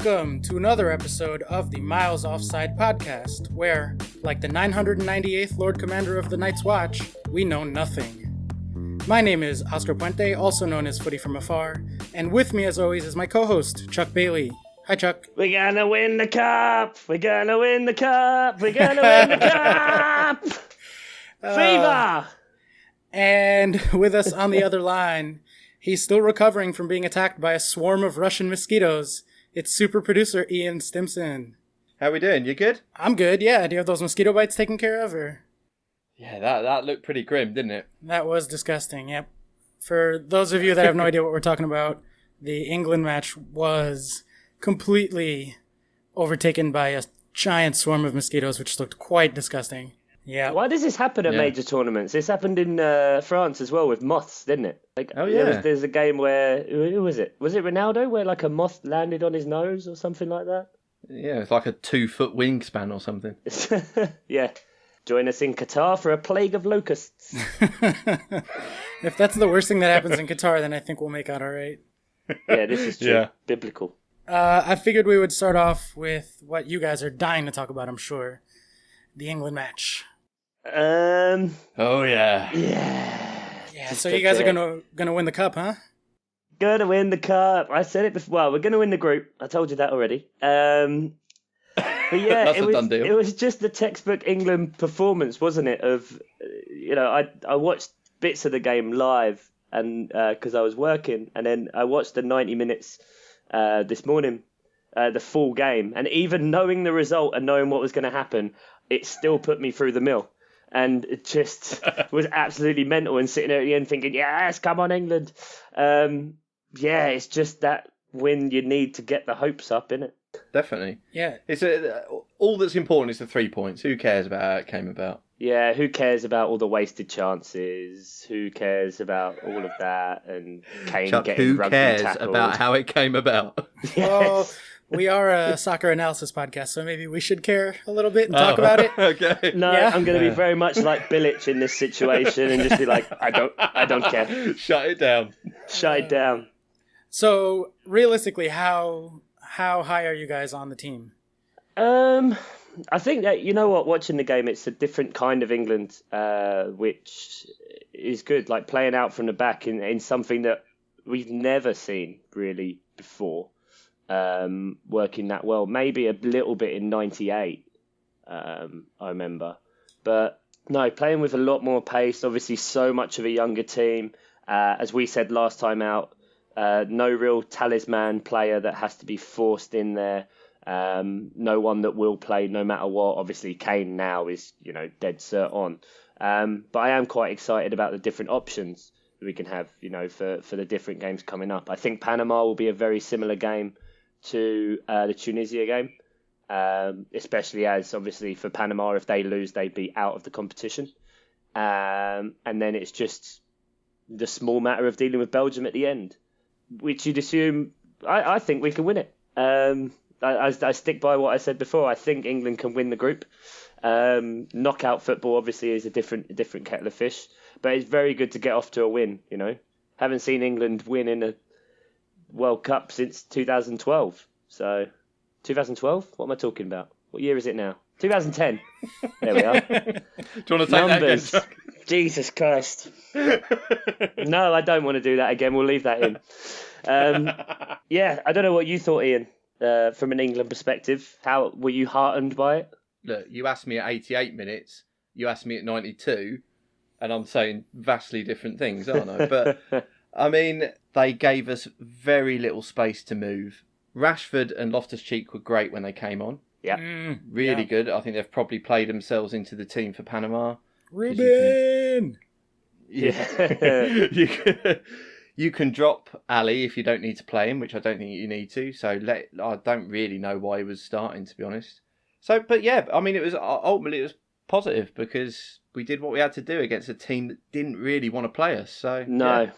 Welcome to another episode of the Miles Offside podcast, where, like the 998th Lord Commander of the Night's Watch, we know nothing. My name is Oscar Puente, also known as Footy from Afar, and with me as always is my co-host, Chuck Bailey. Hi, Chuck. We're gonna win the cup! We're gonna win the cup! We're gonna win the cup! Fever! And with us on the other line, he's still recovering from being attacked by a swarm of Russian mosquitoes. It's super producer Ian Stimson. How we doing? You good? I'm good, yeah. Do you have those mosquito bites taken care of, or? Yeah, that looked pretty grim, didn't it? That was disgusting, yep. For those of you that have no idea what we're talking about, the England match was completely overtaken by a giant swarm of mosquitoes, which looked quite disgusting. Yeah. Why does this happen at major tournaments? This happened in France as well with moths, didn't it? There's a game where, who was it? Was it Ronaldo where like a moth landed on his nose or something like that? Yeah, it's like a 2-foot wingspan or something. Yeah. Join us in Qatar for a plague of locusts. If that's the worst thing that happens in Qatar, then I think we'll make out all right. Yeah, this is true. Yeah. Biblical. I figured we would start off with what you guys are dying to talk about, I'm sure. The England match. Oh, yeah. Yeah, so you guys are gonna win the cup, huh? Gonna win the cup. I said it before. Well, we're gonna win the group. I told you that already. But yeah, That's a done deal. It was just the textbook England performance, wasn't it? I watched bits of the game live, and because I was working, and then I watched the 90 minutes this morning, the full game, and even knowing the result and knowing what was going to happen, it still put me through the mill. And it just was absolutely mental, and sitting there at the end thinking, yes, come on, England. It's just that win you need to get the hopes up, innit? Definitely. Yeah. It's all that's important is the 3 points. Who cares about how it came about? Yeah, who cares about all the wasted chances? Who cares about all of that? And Kane getting rugby tackled. Who cares about how it came about? Yes. Well, we are a soccer analysis podcast, so maybe we should care a little bit and talk about it. Okay. No, yeah. I'm going to be very much like Bilic in this situation and just be like, I don't care. Shut it down. Shut it down. So, realistically, how high are you guys on the team? I think that, you know what, watching the game, it's a different kind of England, which is good, like playing out from the back in something that we've never seen really before, working that well. Maybe a little bit in 98, I remember. But no, playing with a lot more pace, obviously so much of a younger team. As we said last time out, no real talisman player that has to be forced in there. No one that will play no matter what. Obviously, Kane now is, dead cert on. But I am quite excited about the different options that we can have, for the different games coming up. I think Panama will be a very similar game to the Tunisia game, especially as, obviously, for Panama, if they lose, they'd be out of the competition. And then it's just the small matter of dealing with Belgium at the end, which you'd assume, I think we can win it. I stick by what I said before. I think England can win the group. Knockout football obviously is a different kettle of fish, but it's very good to get off to a win. Haven't seen England win in a World Cup since 2012. So, 2012? What am I talking about? What year is it now? 2010. There we are. Do you want to take Numbers. That again, Chuck? Jesus Christ. No, I don't want to do that again. We'll leave that in. I don't know what you thought, Ian. From an England perspective, how were you heartened by it? Look, you asked me at 88 minutes, you asked me at 92, and I'm saying vastly different things, aren't I? But, I mean, they gave us very little space to move. Rashford and Loftus-Cheek were great when they came on. Yeah. Really good. I think they've probably played themselves into the team for Panama. Ruben! You can drop Ali if you don't need to play him, which I don't think you need to. So I don't really know why he was starting, to be honest. So, but yeah, I mean, ultimately it was positive because we did what we had to do against a team that didn't really want to play us. So no,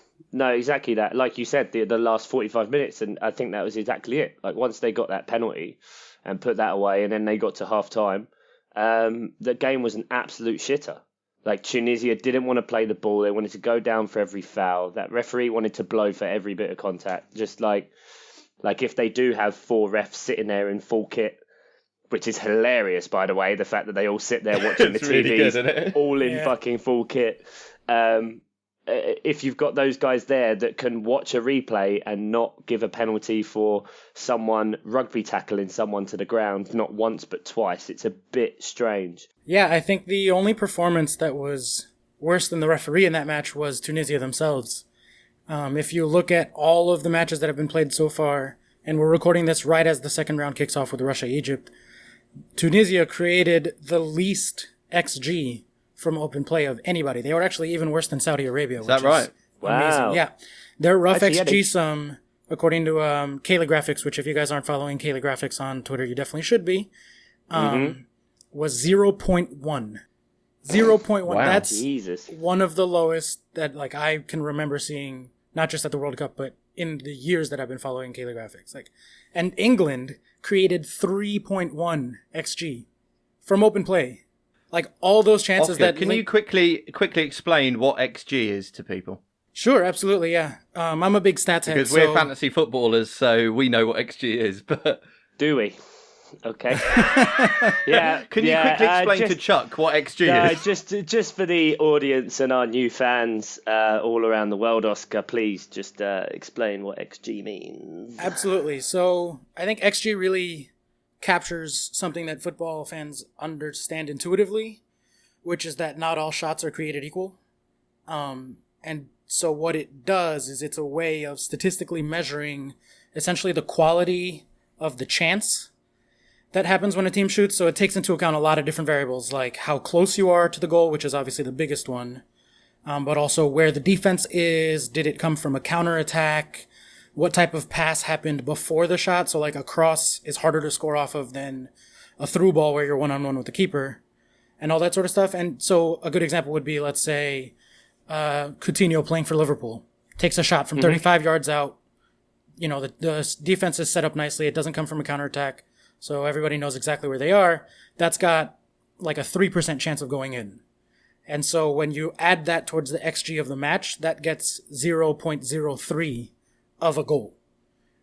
exactly that. Like you said, the last 45 minutes, and I think that was exactly it. Like once they got that penalty and put that away, and then they got to half time, the game was an absolute shitter. Like Tunisia didn't want to play the ball. They wanted to go down for every foul. That referee wanted to blow for every bit of contact. Just like Like if they do have 4 refs sitting there in full kit, which is hilarious, by the way, the fact that they all sit there watching the It's really TVs, good, isn't it? all in fucking full kit. If you've got those guys there that can watch a replay and not give a penalty for someone rugby tackling someone to the ground, not once but twice, it's a bit strange. Yeah, I think the only performance that was worse than the referee in that match was Tunisia themselves. If you look at all of the matches that have been played so far, and we're recording this right as the second round kicks off with Russia-Egypt, Tunisia created the least XG from open play of anybody. They were actually even worse than Saudi Arabia. Is that right? Amazing. Wow. Yeah. Their rough Actually, XG sum, according to Kayla Graphics, which if you guys aren't following Kayla Graphics on Twitter, you definitely should be, was 0.1. 0.1. Wow. That's Jesus. one of the lowest that like I can remember seeing, not just at the World Cup, but in the years that I've been following Kayla Graphics. And England created 3.1 XG from open play. Like all those chances Oscar, that... can you quickly explain what XG is to people? Sure, absolutely, yeah. I'm a big stats head. Because we're fantasy footballers, so we know what XG is. But Do we? Okay. Yeah. can you quickly explain to Chuck what XG is? Just for the audience and our new fans all around the world, Oscar, please just explain what XG means. Absolutely. So I think XG really captures something that football fans understand intuitively, which is that not all shots are created equal. And so what it does is it's a way of statistically measuring essentially the quality of the chance that happens when a team shoots. So it takes into account a lot of different variables, like how close you are to the goal, which is obviously the biggest one, but also where the defense is. Did it come from a counterattack? What type of pass happened before the shot? So like a cross is harder to score off of than a through ball where you're one-on-one with the keeper and all that sort of stuff. And so a good example would be, let's say, Coutinho playing for Liverpool takes a shot from 35 yards out. You know, the defense is set up nicely. It doesn't come from a counterattack, so everybody knows exactly where they are. That's got like a 3% chance of going in. And so when you add that towards the XG of the match, that gets 0.03 of a goal,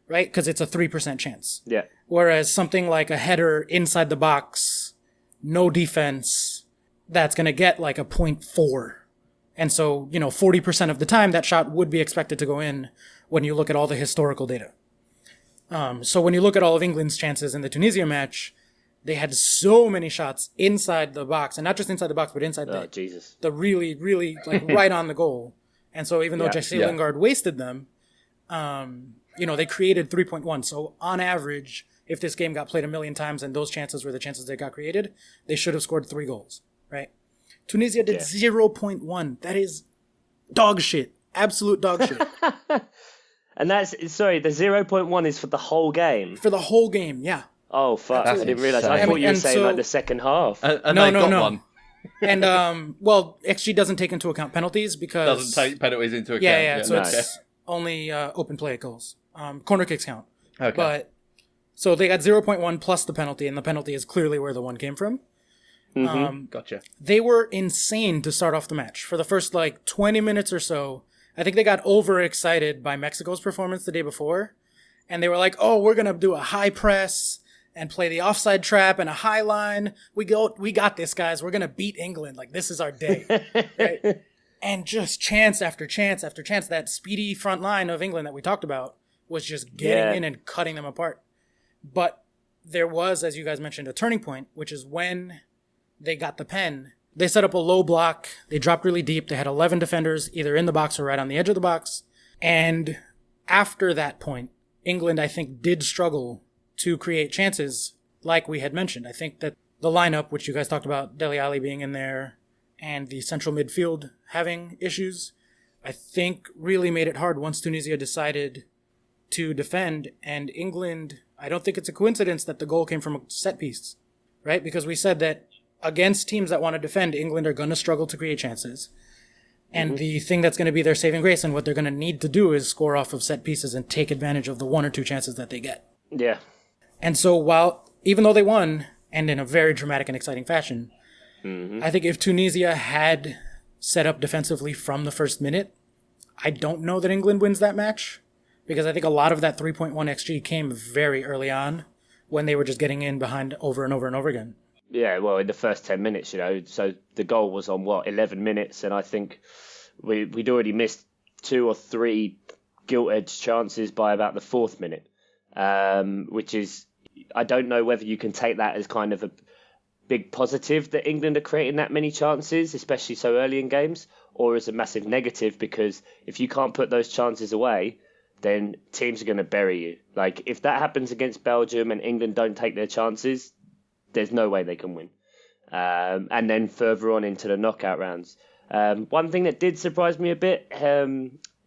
right? Because it's a 3% chance. Yeah. Whereas something like a header inside the box, no defense, that's going to get like a 0.4. And so, 40% of the time that shot would be expected to go in when you look at all the historical data. So when you look at all of England's chances in the Tunisia match, they had so many shots inside the box, and not just inside the box, but inside the really, really like right on the goal. And so even though Jesse Lingard wasted them, they created 3.1. So on average, if this game got played a million times and those chances were the chances that got created, they should have scored 3 goals, right? Tunisia did 0.1. That is dog shit. Absolute dog shit. And the 0.1 is for the whole game? For the whole game, yeah. Oh, fuck. That's I didn't realise. I insane. thought you were saying like the second half. And No, they got no. one. And, XG doesn't take into account penalties because... Doesn't take penalties into account. Yeah. So it's only open play goals. Corner kicks count. Okay. But, so they got 0.1 plus the penalty, and the penalty is clearly where the one came from. Gotcha. They were insane to start off the match. For the first, 20 minutes or so, I think they got overexcited by Mexico's performance the day before. And they were like, oh, we're going to do a high press and play the offside trap and a high line. We got this, guys. We're going to beat England. Like, this is our day. Right? And just chance after chance after chance, that speedy front line of England that we talked about was just getting in and cutting them apart. But there was, as you guys mentioned, a turning point, which is when they got the pen. They set up a low block. They dropped really deep. They had 11 defenders, either in the box or right on the edge of the box. And after that point, England, I think, did struggle to create chances, like we had mentioned. I think that the lineup, which you guys talked about, Dele Alli being in there, and the central midfield having issues, I think really made it hard once Tunisia decided to defend. And England, I don't think it's a coincidence that the goal came from a set piece, right? Because we said that against teams that want to defend, England are going to struggle to create chances. And the thing that's going to be their saving grace and what they're going to need to do is score off of set pieces and take advantage of the 1 or 2 chances that they get. Yeah. And so even though they won, and in a very dramatic and exciting fashion, I think if Tunisia had set up defensively from the first minute, I don't know that England wins that match. because I think a lot of that 3.1 XG came very early on when they were just getting in behind over and over and over again. Yeah, well, in the first 10 minutes, so the goal was on 11 minutes, and I think we'd already missed 2 or 3 gilt-edged chances by about the 4th minute, which is, I don't know whether you can take that as kind of a big positive that England are creating that many chances, especially so early in games, or as a massive negative, because if you can't put those chances away, then teams are going to bury you. Like, if that happens against Belgium and England don't take their chances, there's no way they can win. And then further on into the knockout rounds. One thing that did surprise me a bit,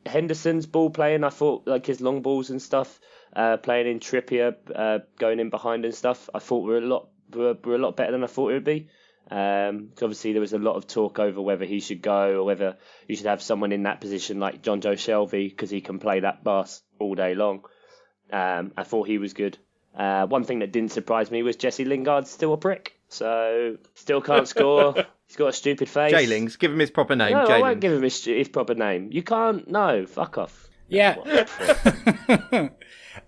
Henderson's ball playing, I thought, like his long balls and stuff, playing in Trippier, going in behind and stuff, I thought were a lot better than I thought it would be. Obviously, there was a lot of talk over whether he should go or whether you should have someone in that position like John Joe Shelvey, because he can play that bass all day long. I thought he was good. One thing that didn't surprise me was Jesse Lingard's still a prick. So, still can't score. He's got a stupid face. J-Lings, give him his proper name. No, J-Lings. I won't give him his proper name. You can't. No, fuck off. Yeah.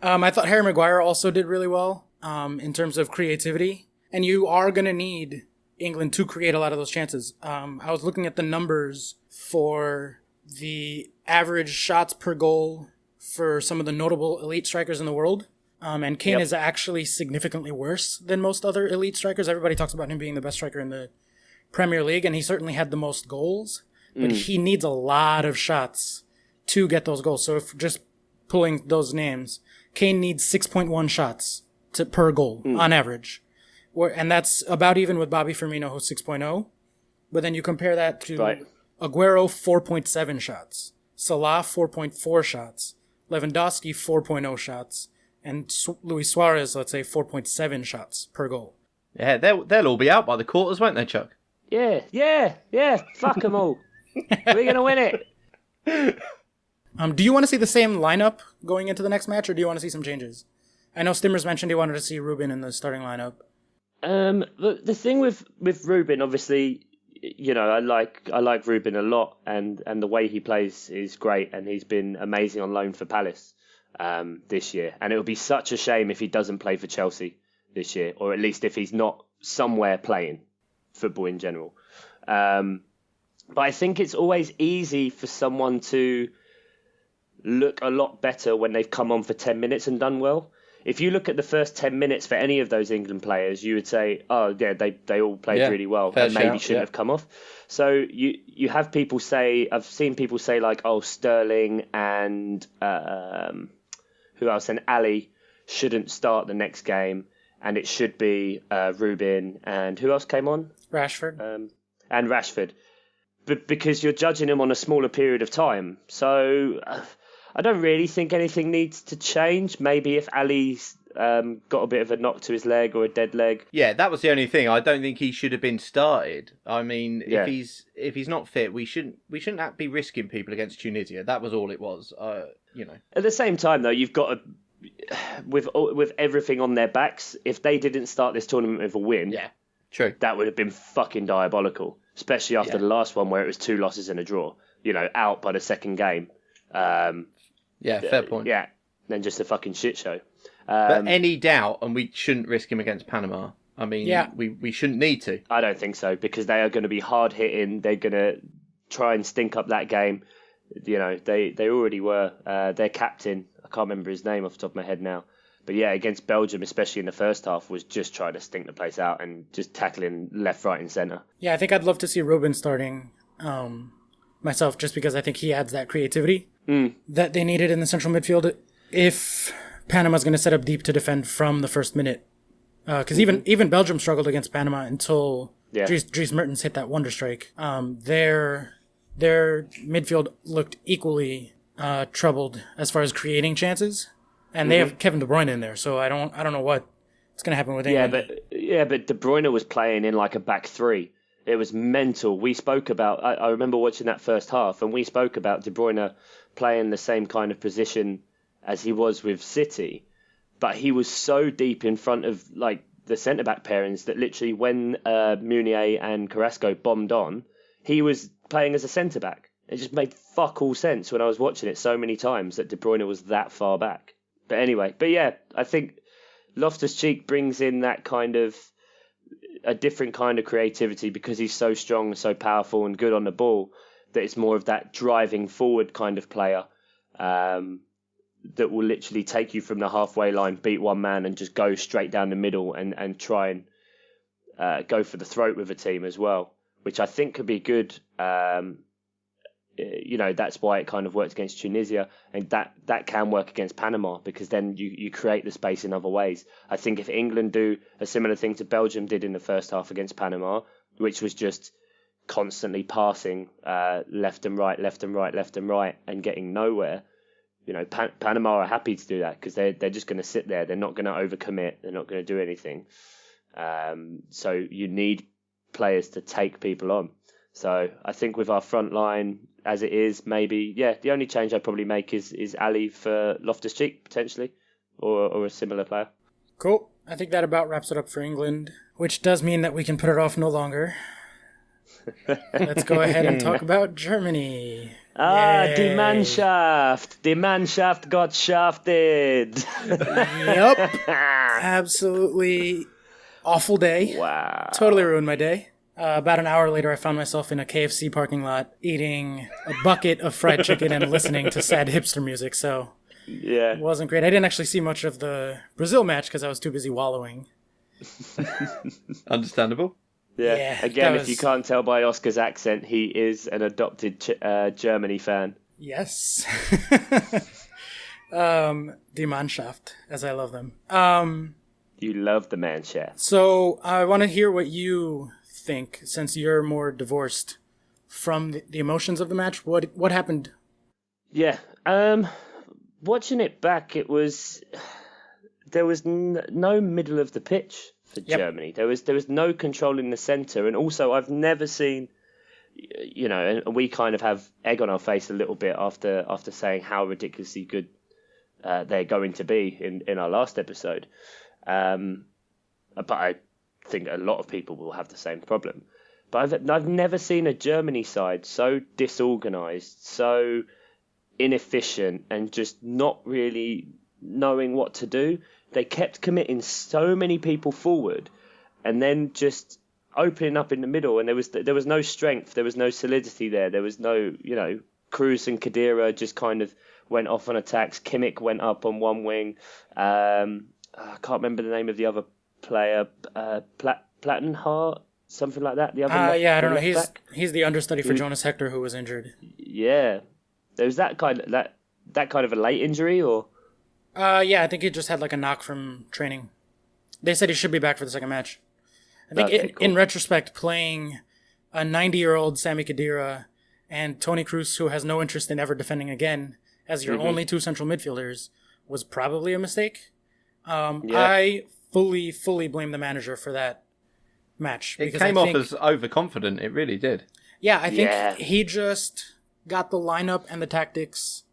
I thought Harry Maguire also did really well in terms of creativity. And you are going to need England to create a lot of those chances. I was looking at the numbers for the average shots per goal for some of the notable elite strikers in the world. And Kane is actually significantly worse than most other elite strikers. Everybody talks about him being the best striker in the Premier League, and he certainly had the most goals. But he needs a lot of shots to get those goals. So if just pulling those names, Kane needs 6.1 shots per goal on average. And that's about even with Bobby Firmino, who's 6.0. But then you compare that to Aguero, 4.7 shots. Salah, 4.4 shots. Lewandowski, 4.0 shots. And Luis Suarez, let's say, 4.7 shots per goal. Yeah, they'll all be out by the quarters, won't they, Chuck? Yeah. Fuck them all. We're going to win it. Do you want to see the same lineup going into the next match, or do you want to see some changes? I know Stimmers mentioned he wanted to see Ruben in the starting lineup. The thing with Ruben, obviously, I like Ruben a lot, and the way he plays is great, and he's been amazing on loan for Palace this year. And it would be such a shame if he doesn't play for Chelsea this year, or at least if he's not somewhere playing football in general. But I think it's always easy for someone to look a lot better when they've come on for 10 minutes and done well. If you look at the first 10 minutes for any of those England players, you would say, oh, yeah, they all played really well and maybe shouldn't have come off. So you have people say, I've seen people say like, oh, Sterling and who else? And Ali shouldn't start the next game, and it should be Ruben and who else came on? Rashford. And Rashford. But because you're judging them on a smaller period of time. So I don't really think anything needs to change. Maybe if Ali's got a bit of a knock to his leg or a dead leg. Yeah, that was the only thing. I don't think he should have been started. I mean, if he's not fit, we shouldn't be risking people against Tunisia. That was all it was. At the same time, though, you've got to, with everything on their backs, if they didn't start this tournament with a win, true, that would have been fucking diabolical. Especially after the last one where it was 2 losses and a draw. Out by the second game. Fair point. Yeah, then just a fucking shit show. But any doubt, and we shouldn't risk him against Panama. I mean, we shouldn't need to. I don't think so, because they are going to be hard hitting. They're going to try and stink up that game. They already were. Their captain, I can't remember his name off the top of my head now. But yeah, against Belgium, especially in the first half, was just trying to stink the place out and just tackling left, right and centre. Yeah, I think I'd love to see Ruben starting myself, just because I think he adds that creativity that they needed in the central midfield if Panama's going to set up deep to defend from the first minute. Because even Belgium struggled against Panama until Dries Mertens hit that wonder strike. Their midfield looked equally troubled as far as creating chances. And they have Kevin De Bruyne in there, so I don't know what's going to happen with England. But De Bruyne was playing in like a back three. It was mental. We spoke about. I remember watching that first half, and we spoke about De Bruyne playing the same kind of position as he was with City, but he was so deep in front of like the centre back pairings that literally when Meunier and Carrasco bombed on, he was playing as a centre back. It just made fuck all sense when I was watching it so many times that De Bruyne was that far back. But anyway, yeah, I think Loftus-Cheek brings in that kind of a different kind of creativity because he's so strong and so powerful and good on the ball that it's more of that driving forward kind of player that will literally take you from the halfway line, beat one man and just go straight down the middle and try and go for the throat with a team as well, which I think could be good. That's why it kind of worked against Tunisia, and that can work against Panama because then you create the space in other ways. I think if England do a similar thing to Belgium did in the first half against Panama, which was just constantly passing left and right, left and right, left and right, and getting nowhere, Panama are happy to do that because they're just going to sit there. They're not going to overcommit. They're not going to do anything. So you need players to take people on. So I think with our front line as it is, maybe, the only change I'd probably make is Ali for Loftus-Cheek, potentially, or a similar player. Cool. I think that about wraps it up for England, which does mean that we can put it off no longer. Let's go ahead and talk about Germany. Yay. Die Mannschaft. Die Mannschaft got shafted. Yep. Absolutely awful day. Wow. Totally ruined my day. About an hour later, I found myself in a KFC parking lot eating a bucket of fried chicken and listening to sad hipster music, so it wasn't great. I didn't actually see much of the Brazil match because I was too busy wallowing. Understandable. Yeah. Again, if you can't tell by Oscar's accent, he is an adopted Germany fan. Yes. Die Mannschaft, as I love them. You love the Mannschaft. So I want to hear what you think, since you're more divorced from the emotions of the match. What happened? Yeah. Watching it back, there was no middle of the pitch for Germany. There was no control in the centre, and also I've never seen, and we kind of have egg on our face a little bit after saying how ridiculously good they're going to be in our last episode. But I think a lot of people will have the same problem. But I've never seen a Germany side so disorganised, so inefficient, and just not really knowing what to do. They kept committing so many people forward, and then just opening up in the middle. And there was no strength, there was no solidity there. There was no, Kroos and Khedira just kind of went off on attacks. Kimmich went up on one wing. I can't remember the name of the other player. Plattenhardt, something like that. The other I don't know. He's the understudy for Jonas Hector, who was injured. Yeah, there was that kind of a late injury, or. I think he just had like a knock from training. They said he should be back for the second match. I think in retrospect, playing a 90-year-old Sami Khedira and Toni Kroos, who has no interest in ever defending again, as your only two central midfielders, was probably a mistake. I fully blame the manager for that match. It came off as overconfident. It really did. Yeah, I think he just got the lineup and the tactics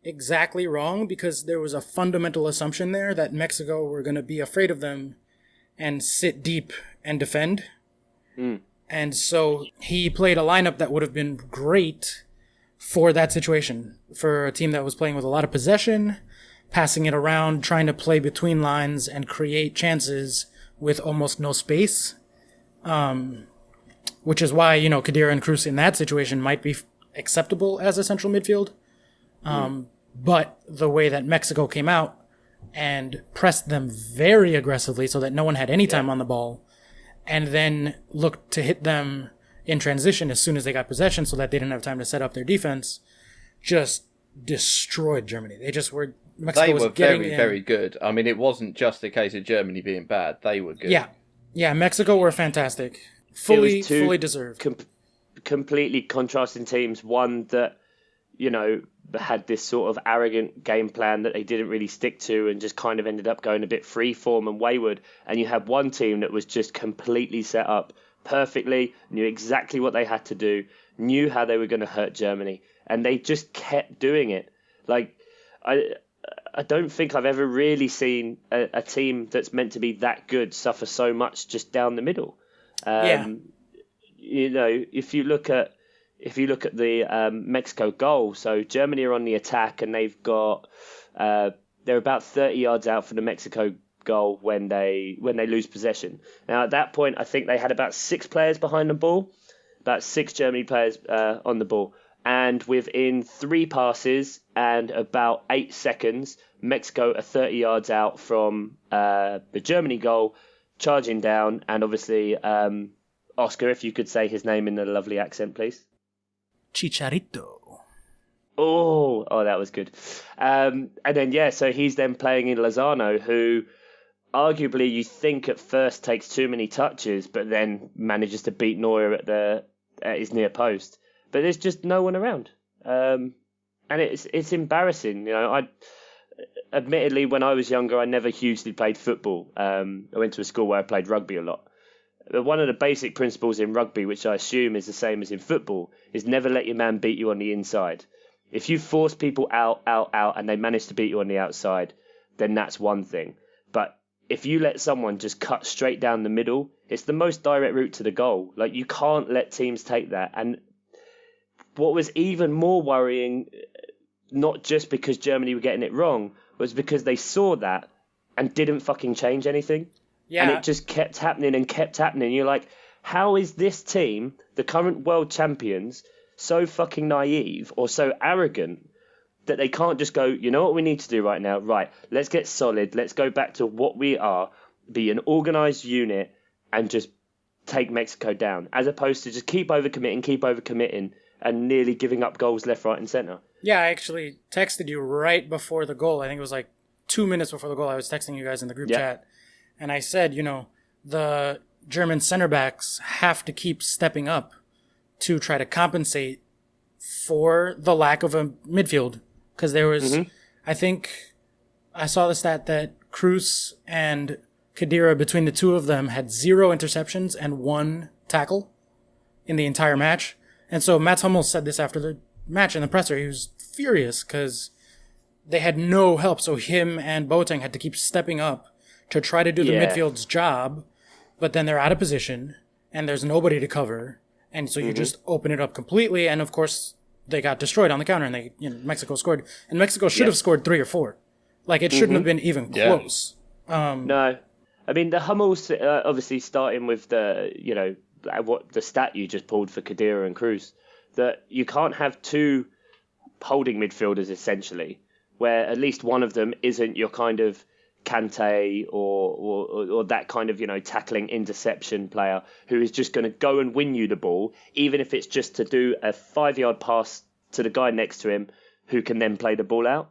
exactly wrong because there was a fundamental assumption there that Mexico were going to be afraid of them and sit deep and defend. And so he played a lineup that would have been great for that situation, for a team that was playing with a lot of possession, passing it around, trying to play between lines and create chances with almost no space. Which is why, Khedira and Kroos in that situation might be acceptable as a central midfield. But the way that Mexico came out and pressed them very aggressively so that no one had any time on the ball, and then looked to hit them in transition as soon as they got possession so that they didn't have time to set up their defense, just destroyed Germany. Mexico they was were getting very, very good. I mean, it wasn't just a case of Germany being bad. They were good. Yeah, Mexico were fantastic. Fully deserved. Completely contrasting teams. One that, had this sort of arrogant game plan that they didn't really stick to and just kind of ended up going a bit freeform and wayward. And you had one team that was just completely set up perfectly, knew exactly what they had to do, knew how they were going to hurt Germany, and they just kept doing it. Like, I don't think I've ever really seen a team that's meant to be that good suffer so much just down the middle. If you look at if you look at the Mexico goal, so Germany are on the attack and they've got they're about 30 yards out from the Mexico goal when they lose possession. Now at that point, I think they had about 6 players behind the ball, about 6 Germany players on the ball, and within 3 passes and about 8 seconds, Mexico are 30 yards out from the Germany goal, charging down, and obviously, Oscar, if you could say his name in a lovely accent, please. Chicharito. Oh, that was good. And then, so he's then playing in Lozano, who arguably you think at first takes too many touches, but then manages to beat Neuer at his near post. But there's just no one around. And it's embarrassing. Admittedly, when I was younger, I never hugely played football. I went to a school where I played rugby a lot. But one of the basic principles in rugby, which I assume is the same as in football, is never let your man beat you on the inside. If you force people out, and they manage to beat you on the outside, then that's one thing. But if you let someone just cut straight down the middle, it's the most direct route to the goal. Like, you can't let teams take that. And what was even more worrying, not just because Germany were getting it wrong, was because they saw that and didn't fucking change anything. Yeah. And it just kept happening and kept happening. You're like, how is this team, the current world champions, so fucking naive or so arrogant that they can't just go, you know what we need to do right now? Right, let's get solid. Let's go back to what we are, be an organised unit, and just take Mexico down, as opposed to just keep overcommitting, and nearly giving up goals left, right, and centre. Yeah, I actually texted you right before the goal. I think it was like 2 minutes before the goal. I was texting you guys in the group chat, and I said, the German center backs have to keep stepping up to try to compensate for the lack of a midfield. Because there was, I think, I saw the stat that Cruz and Khedira, between the two of them, had 0 interceptions and 1 tackle in the entire match. And so Mats Hummels said this after the match in the presser. He was furious because they had no help. So him and Boateng had to keep stepping up to try to do the midfield's job. But then they're out of position and there's nobody to cover. And so you just open it up completely. And of course, they got destroyed on the counter and Mexico scored. And Mexico should have scored 3 or 4. Like, it shouldn't have been even close. No. I mean, the Hummels, obviously starting with the stat you just pulled for Khedira and Cruz, that you can't have 2 holding midfielders, essentially, where at least one of them isn't your kind of Kante or that kind of, tackling interception player who is just going to go and win you the ball, even if it's just to do a 5-yard pass to the guy next to him who can then play the ball out,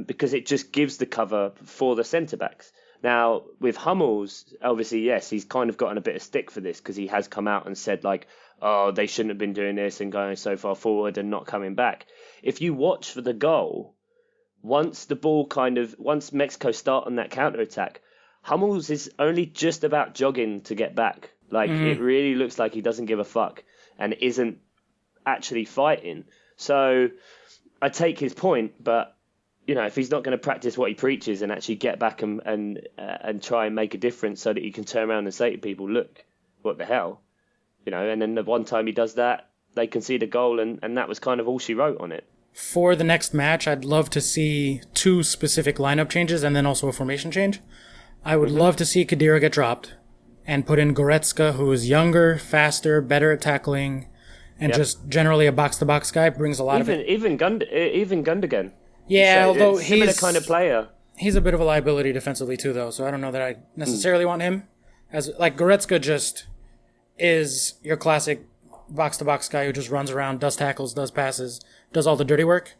because it just gives the cover for the centre-backs. Now, with Hummels, obviously, yes, he's kind of gotten a bit of stick for this because he has come out and said, like, oh, they shouldn't have been doing this and going so far forward and not coming back. If you watch for the goal, once Mexico start on that counter-attack, Hummels is only just about jogging to get back. Like, it really looks like he doesn't give a fuck and isn't actually fighting. So I take his point, but if he's not going to practice what he preaches and actually get back and try and make a difference so that he can turn around and say to people, look, what the hell? And then the one time he does that, they concede a goal, and that was kind of all she wrote on it. For the next match, I'd love to see 2 specific lineup changes and then also a formation change. I would love to see Khedira get dropped and put in Goretzka, who is younger, faster, better at tackling, and just generally a box-to-box guy, brings a lot of it. Even Gundogan. Yeah, although he's a similar kind of player. He's a bit of a liability defensively too, though, so I don't know that I necessarily want him. Goretzka just is your classic box-to-box guy who just runs around, does tackles, does passes, does all the dirty work.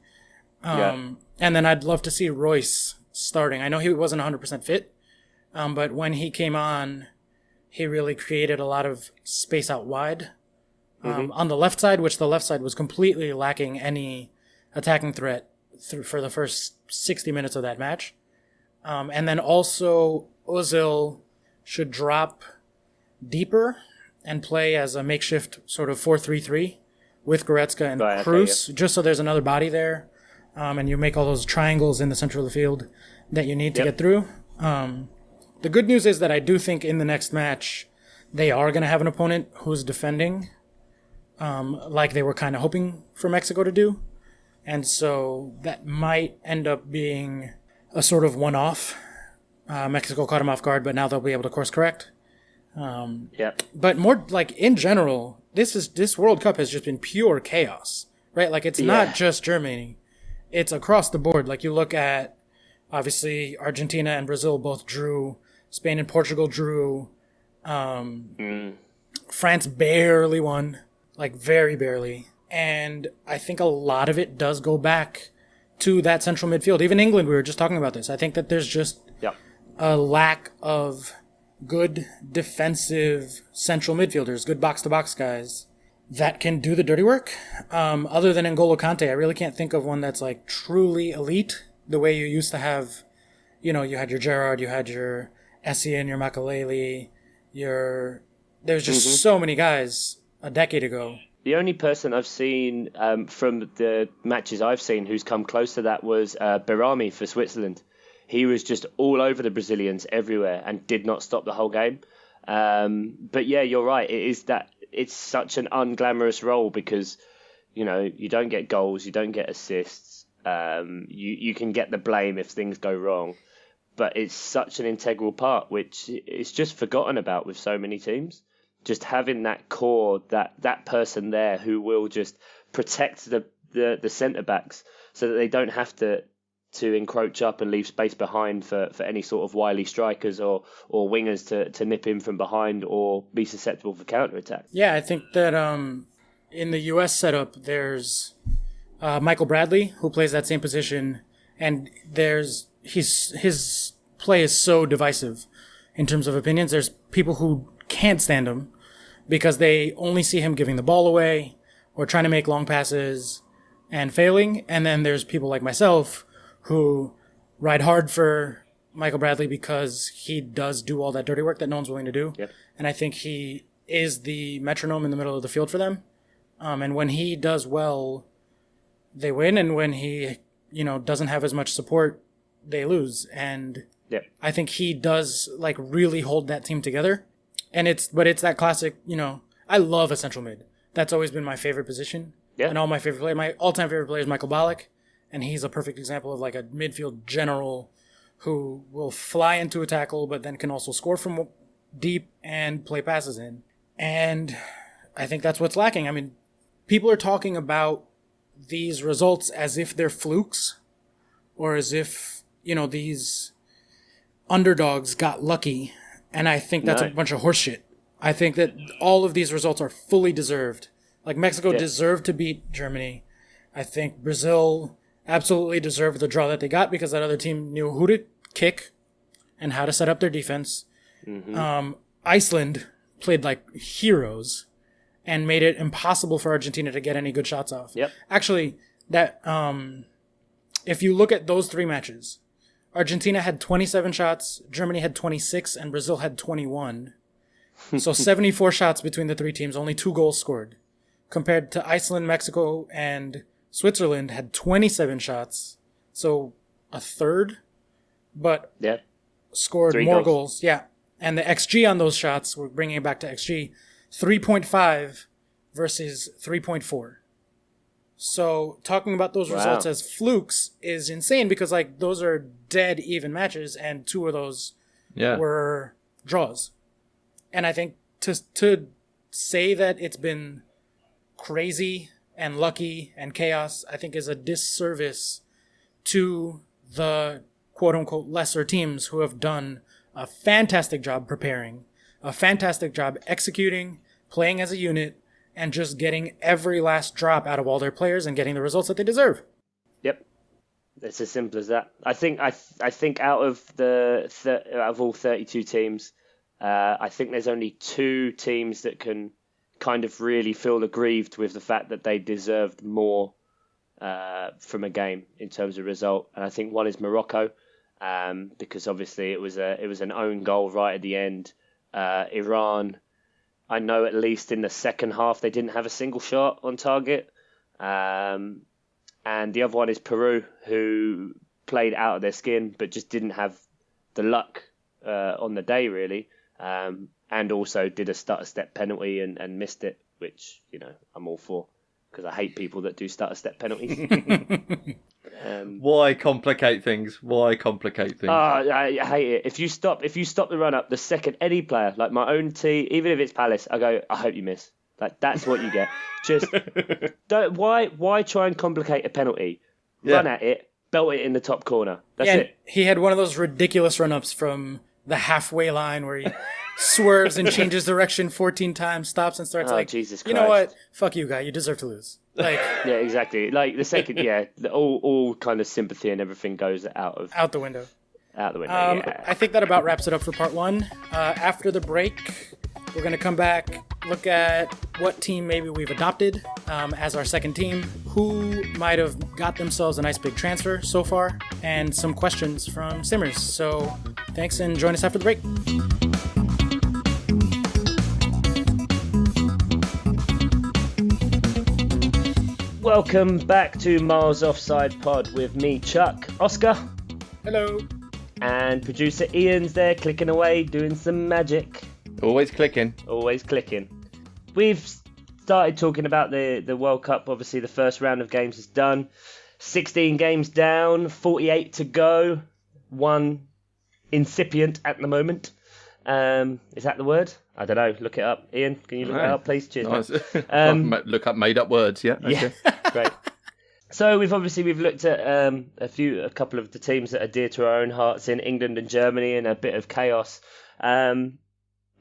And then I'd love to see Royce starting. I know he wasn't 100% fit, but when he came on, he really created a lot of space out wide on the left side, which the left side was completely lacking any attacking threat for the first 60 minutes of that match. And then also Ozil should drop deeper and play as a makeshift sort of 4-3-3 with Goretzka and Cruz, just so there's another body there, and you make all those triangles in the center of the field that you need to get through. The good news is that I do think in the next match they are going to have an opponent who's defending like they were kind of hoping for Mexico to do. And so that might end up being a sort of one-off. Mexico caught them off guard, but now they'll be able to course correct. But more like in general, this World Cup has just been pure chaos, right? Like it's not just Germany. It's across the board. Like you look at, obviously, Argentina and Brazil both drew. Spain and Portugal drew. France barely won, like very barely. And I think a lot of it does go back to that central midfield. Even England, we were just talking about this. I think that there's just a lack of good defensive central midfielders, good box-to-box guys that can do the dirty work. Other than N'Golo Kante, I really can't think of one that's like truly elite the way you used to have. You know, you had your Gerrard, you had your Essien, your Makaleli, there's just so many guys a decade ago. The only person I've seen from the matches I've seen who's come close to that was Berami for Switzerland. He was just all over the Brazilians everywhere and did not stop the whole game. But yeah, you're right. It's such an unglamorous role because, you know, you don't get goals, you don't get assists. You can get the blame if things go wrong. But it's such an integral part, which is just forgotten about with so many teams. Just having that core, that person there who will just protect the centre-backs so that they don't have to encroach up and leave space behind for any sort of wily strikers or wingers to nip in from behind or be susceptible for counter-attack. Yeah, I think that in the U.S. setup, there's Michael Bradley, who plays that same position, and his play is so divisive in terms of opinions. There's people who can't stand him because they only see him giving the ball away or trying to make long passes and failing. And then there's people like myself who ride hard for Michael Bradley because he does do all that dirty work that no one's willing to do. Yep. And I think he is the metronome in the middle of the field for them. And when he does well, they win. And when he, doesn't have as much support, they lose. And I think he does like really hold that team together. And it's that classic, I love a central mid. That's always been my favorite position. Yeah. And all my favorite players, my all-time favorite player is Michael Ballack. And he's a perfect example of like a midfield general who will fly into a tackle, but then can also score from deep and play passes in. And I think that's what's lacking. I mean, people are talking about these results as if they're flukes or as if, these underdogs got lucky. And I think that's a bunch of horseshit. I think that all of these results are fully deserved. Like Mexico deserved to beat Germany. I think Brazil absolutely deserved the draw that they got because that other team knew who to kick and how to set up their defense. Mm-hmm. Iceland played like heroes and made it impossible for Argentina to get any good shots off. Yep. Actually, that if you look at those three matches, Argentina had 27 shots, Germany had 26, and Brazil had 21. So 74 shots between the three teams, only 2 goals scored. Compared to Iceland, Mexico, and Switzerland had 27 shots, so a third, but scored more goals. Yeah, and the XG on those shots, we're bringing it back to XG, 3.5 versus 3.4. So talking about those results as flukes is insane because like those are dead even matches, and 2 of those were draws. And I think to say that it's been crazy and lucky and chaos, I think is a disservice to the quote-unquote lesser teams who have done a fantastic job preparing, a fantastic job executing, playing as a unit, and just getting every last drop out of all their players and getting the results that they deserve. Yep. It's as simple as that. I think out of all 32 teams, I think there's only 2 teams that can kind of really feel aggrieved with the fact that they deserved more from a game in terms of result. And I think one is Morocco, because obviously it was an own goal right at the end. Iran, I know at least in the second half they didn't have a single shot on target. And the other one is Peru, who played out of their skin but just didn't have the luck on the day really. And and also did a stutter step penalty and missed it, which, I'm all for, because I hate people that do stutter step penalties. Why complicate things? I hate it. If you stop the run up the second any player, like my own team, even if it's Palace, I go, I hope you miss. Like, that's what you get. Just don't. Why try and complicate a penalty? Run at it, belt it in the top corner. That's it. He had one of those ridiculous run-ups from the halfway line where he swerves and changes direction 14 times, stops and starts Jesus Christ. You know what? Fuck you, guy. You deserve to lose. Like, yeah, exactly. Like the second, all kind of sympathy and everything goes out the window. Out the window. I think that about wraps it up for part one. After the break, we're going to come back, look at what team maybe we've adopted as our second team, who might have got themselves a nice big transfer so far, and some questions from Simmers. So thanks, and join us after the break. Welcome back to Miles Offside Pod with me, Chuck, Oscar. Hello. And producer Ian's there clicking away, doing some magic. Always clicking. We've started talking about the World Cup. Obviously, the first round of games is done. 16 games down, 48 to go. One incipient at the moment. Is that the word? I don't know. Look it up. Ian, can you look it up, please? Cheers. Nice. Look up made up words, yeah? Okay. Yeah, great. So we've looked at a couple of the teams that are dear to our own hearts in England and Germany, and a bit of chaos.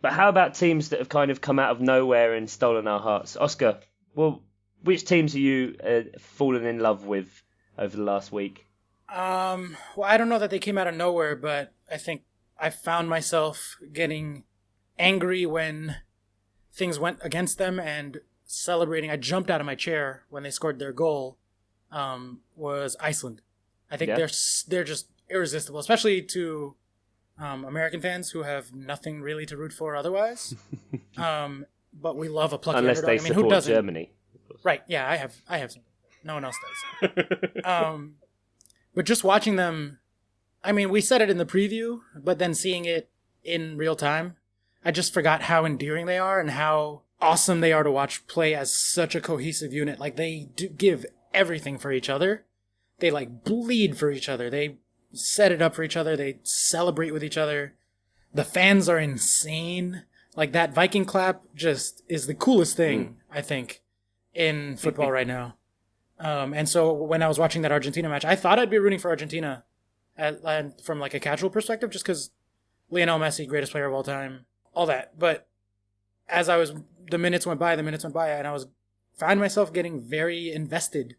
But how about teams that have kind of come out of nowhere and stolen our hearts? Oscar, well, which teams are you fallen in love with over the last week? Well, I don't know that they came out of nowhere, but I think I found myself getting angry when things went against them and celebrating. I jumped out of my chair when they scored their goal. Was Iceland. I think they're just irresistible, especially to American fans who have nothing really to root for otherwise. But we love a plucky unless underdog. they support who doesn't? Germany. Right? Yeah, I have. No one else does. But just watching them, I mean, we said it in the preview, but then seeing it in real time, I just forgot how endearing they are and how awesome they are to watch play as such a cohesive unit. Like, they do give everything for each other. They bleed for each other. They set it up for each other. They celebrate with each other. The fans are insane. Like, that Viking clap just is the coolest thing, I think, in football right now. And so when I was watching that Argentina match, I thought I'd be rooting for Argentina from a casual perspective, just because Lionel Messi, greatest player of all time, all that. But as the minutes went by, and I found myself getting very invested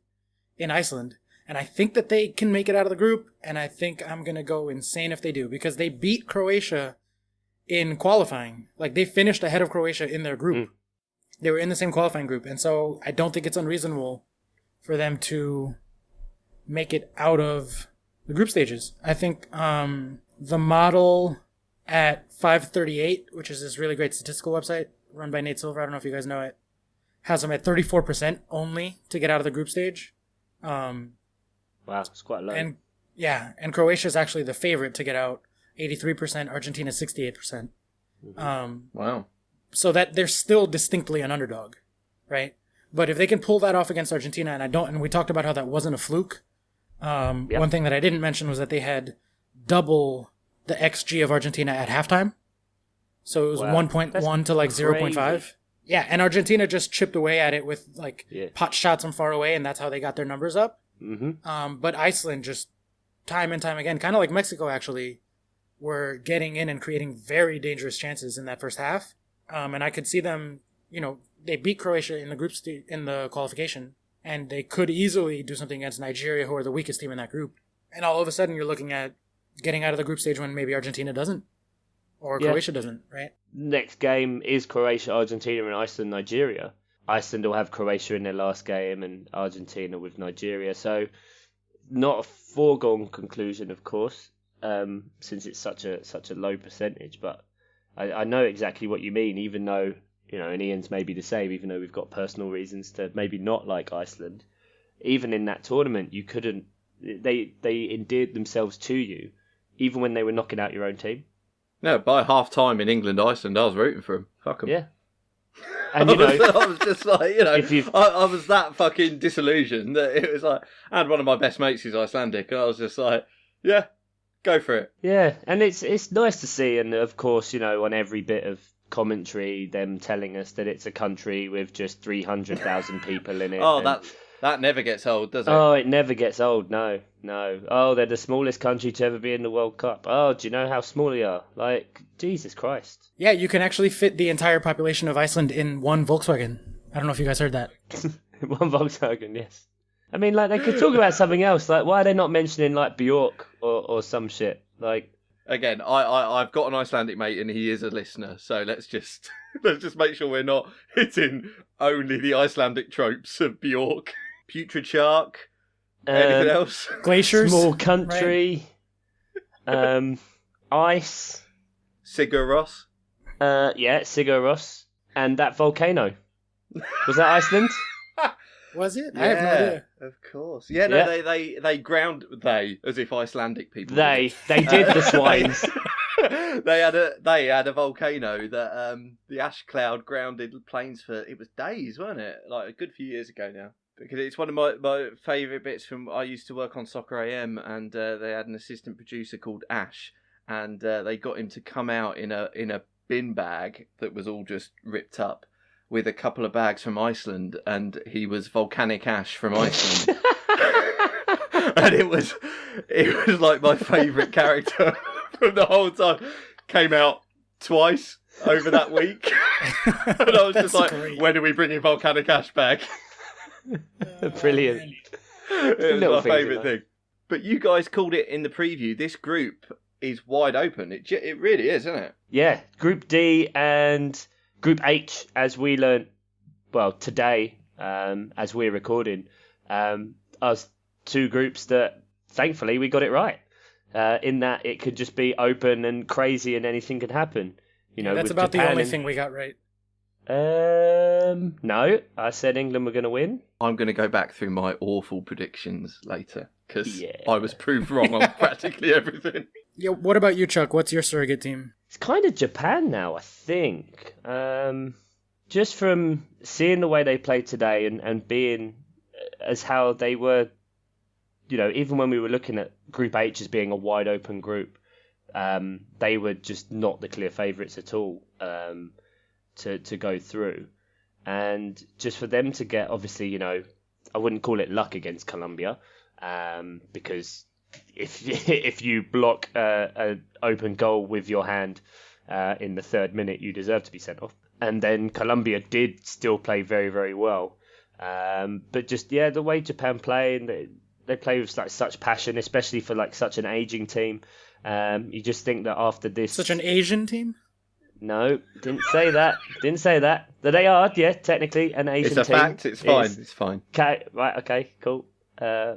in Iceland. And I think that they can make it out of the group, and I think I'm going to go insane if they do, because they beat Croatia in qualifying. Like, they finished ahead of Croatia in their group. They were in the same qualifying group, and so I don't think it's unreasonable for them to make it out of the group stages. I think the model at 538, which is this really great statistical website run by Nate Silver, I don't know if you guys know it, has them at 34% only to get out of the group stage. Wow, it's quite low. And Croatia is actually the favorite to get out, 83%, Argentina 68%. Wow. So that they're still distinctly an underdog, right? But if they can pull that off against Argentina, and we talked about how that wasn't a fluke. One thing that I didn't mention was that they had double the XG of Argentina at halftime. So it was 1.1 to 0.5. Yeah, and Argentina just chipped away at it with pot shots from far away, and that's how they got their numbers up. But Iceland just time and time again, kind of like Mexico actually, were getting in and creating very dangerous chances in that first half. And I could see them, they beat Croatia in the in the qualification, and they could easily do something against Nigeria, who are the weakest team in that group. And all of a sudden, you're looking at getting out of the group stage when maybe Argentina doesn't, or Croatia doesn't, right? Next game is Croatia, Argentina, and Iceland, Nigeria. Iceland will have Croatia in their last game, and Argentina with Nigeria. So, not a foregone conclusion, of course, since it's such a low percentage. But I know exactly what you mean, even though, and Ian's maybe the same, even though we've got personal reasons to maybe not like Iceland. Even in that tournament, you couldn't. They endeared themselves to you, even when they were knocking out your own team. No, by half time in England, Iceland, I was rooting for him. Fuck 'em. Yeah. And, you know, I was just like, you know, if you've- I was that fucking disillusioned that it was like, and one of my best mates is Icelandic, and I was just like, yeah, go for it. Yeah, and it's nice to see, and of course, you know, on every bit of commentary, them telling us that it's a country with just 300,000 people in it. Oh, and, that never gets old, does it? Oh, it never gets old. No. Oh, they're the smallest country to ever be in the World Cup. Oh, do you know how small they are? Like, Jesus Christ. Yeah, you can actually fit the entire population of Iceland in one Volkswagen. I don't know if you guys heard that. One Volkswagen, yes. I mean, like, they could talk about something else. Like, why are they not mentioning, like, Bjork or some shit? Like, again, I've got an Icelandic mate and he is a listener, so let's just make sure we're not hitting only the Icelandic tropes of Bjork. Putrid shark. Anything else? Glaciers. Small country. Right? Ice. Sigur Rós. Yeah, Sigur Rós. And that volcano. Was that Iceland? Was it? Yeah, I have no idea. Of course. Yeah, no, yeah. They ground as if Icelandic people. They did the swines. they had a volcano that the ash cloud grounded planes for. It was days, wasn't it? Like a good few years ago now. Because it's one of my favourite bits from. I used to work on Soccer AM, and they had an assistant producer called Ash, and they got him to come out in a bin bag that was all just ripped up, with a couple of bags from Iceland, and he was volcanic ash from Iceland. And it was like my favourite character from the whole time. Came out twice over that week. And I was just like, great. When do we bring in volcanic ash back? Brilliant. It was my favourite thing. But you guys called it in the preview, this group is wide open. It really is, isn't it? Yeah, Group D and Group H, as we learned, well, today, as we're recording, are two groups that, thankfully, we got it right. In that it could just be open and crazy and anything could happen. You know, that's about Japan the only thing we got right. No, I said England were going to win. I'm going to go back through my awful predictions later, because I was proved wrong on practically everything. Yeah, what about you, Chuck? What's your surrogate team? It's kind of Japan now, I think. Just from seeing the way they played today and being as how they were, you know, even when we were looking at Group H as being a wide open group, they were just not the clear favourites at all to go through. And just for them to get, obviously, you know, I wouldn't call it luck against Colombia, because if you block an open goal with your hand in the 3rd minute, you deserve to be sent off. And then Colombia did still play very, very well. But just, the way Japan play, and they play with like such passion, especially for like such an aging team. You just think that after this... Such an Asian team? No, didn't say that. That they are, technically an Asian team. It's a fact. It's fine. It's fine. Okay, right, okay, cool.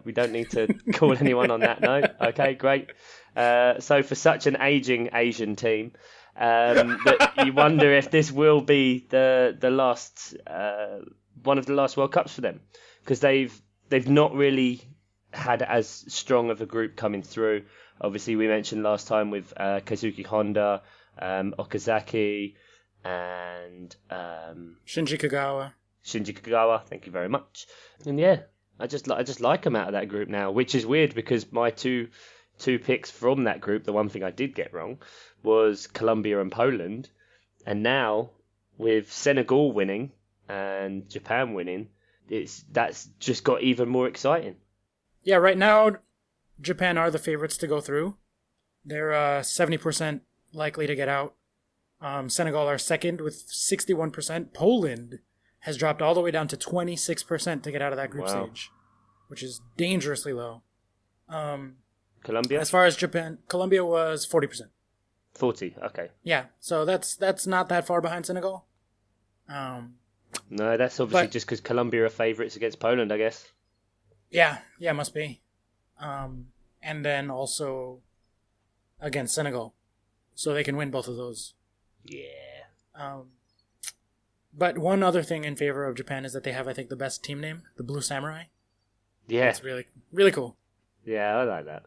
We don't need to call anyone on that note. Okay, great. So for such an aging Asian team, that you wonder if this will be the last one of the last World Cups for them, because they've not really had as strong of a group coming through. Obviously, we mentioned last time with Kazuki Honda, Okazaki, and Shinji Kagawa. Thank you very much. And I just like them out of that group now, which is weird because my two picks from that group, the one thing I did get wrong was Colombia and Poland, and now with Senegal winning and Japan winning, that's just got even more exciting. Yeah, right now Japan are the favorites to go through. They're 70% likely to get out. Senegal are second with 61%. Poland has dropped all the way down to 26% to get out of that group stage, which is dangerously low. Colombia? As far as Japan, Colombia was 40%. 40, okay. Yeah, so that's not that far behind Senegal. No, that's obviously just because Colombia are favourites against Poland, I guess. Yeah, must be. And then also against Senegal. So they can win both of those. Yeah. But one other thing in favor of Japan is that they have, I think, the best team name, the Blue Samurai. Yeah. It's really, really cool. Yeah, I like that.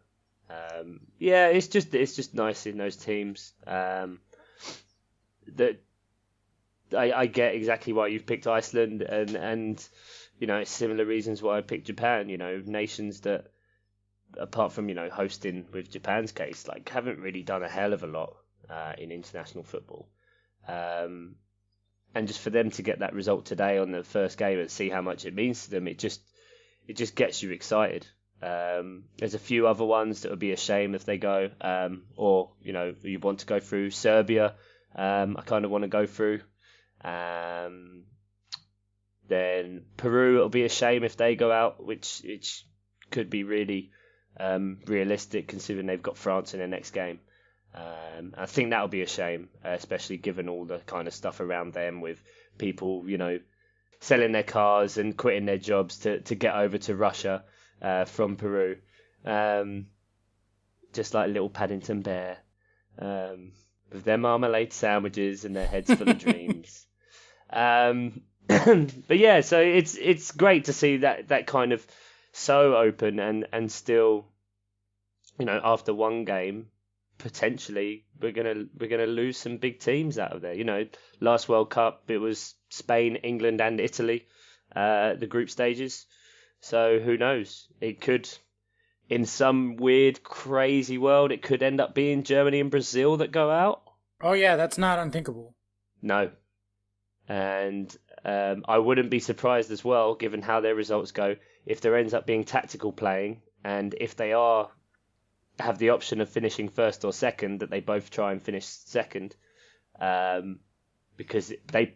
It's just nice in those teams. That I get exactly why you've picked Iceland, and it's similar reasons why I picked Japan. Nations that, apart from hosting with Japan's case, like haven't really done a hell of a lot in international football. And just for them to get that result today on the first game and see how much it means to them, it just gets you excited. There's a few other ones that would be a shame if they go, or you want to go through. Serbia, I kind of want to go through. Then Peru, it'll be a shame if they go out, which could be really realistic considering they've got France in their next game. I think that'll be a shame, especially given all the kind of stuff around them with people, selling their cars and quitting their jobs to get over to Russia from Peru. Just like little Paddington Bear, with their marmalade sandwiches and their heads full of dreams. But yeah, so it's great to see that kind of so open and still, after one game, potentially we're gonna lose some big teams out of there. Last World Cup it was Spain, England, and Italy, the group stages. So who knows? It could, in some weird, crazy world, it could end up being Germany and Brazil that go out. Oh yeah, that's not unthinkable. No, and I wouldn't be surprised as well, given how their results go, if there ends up being tactical playing, and if they have the option of finishing first or second, that they both try and finish second, because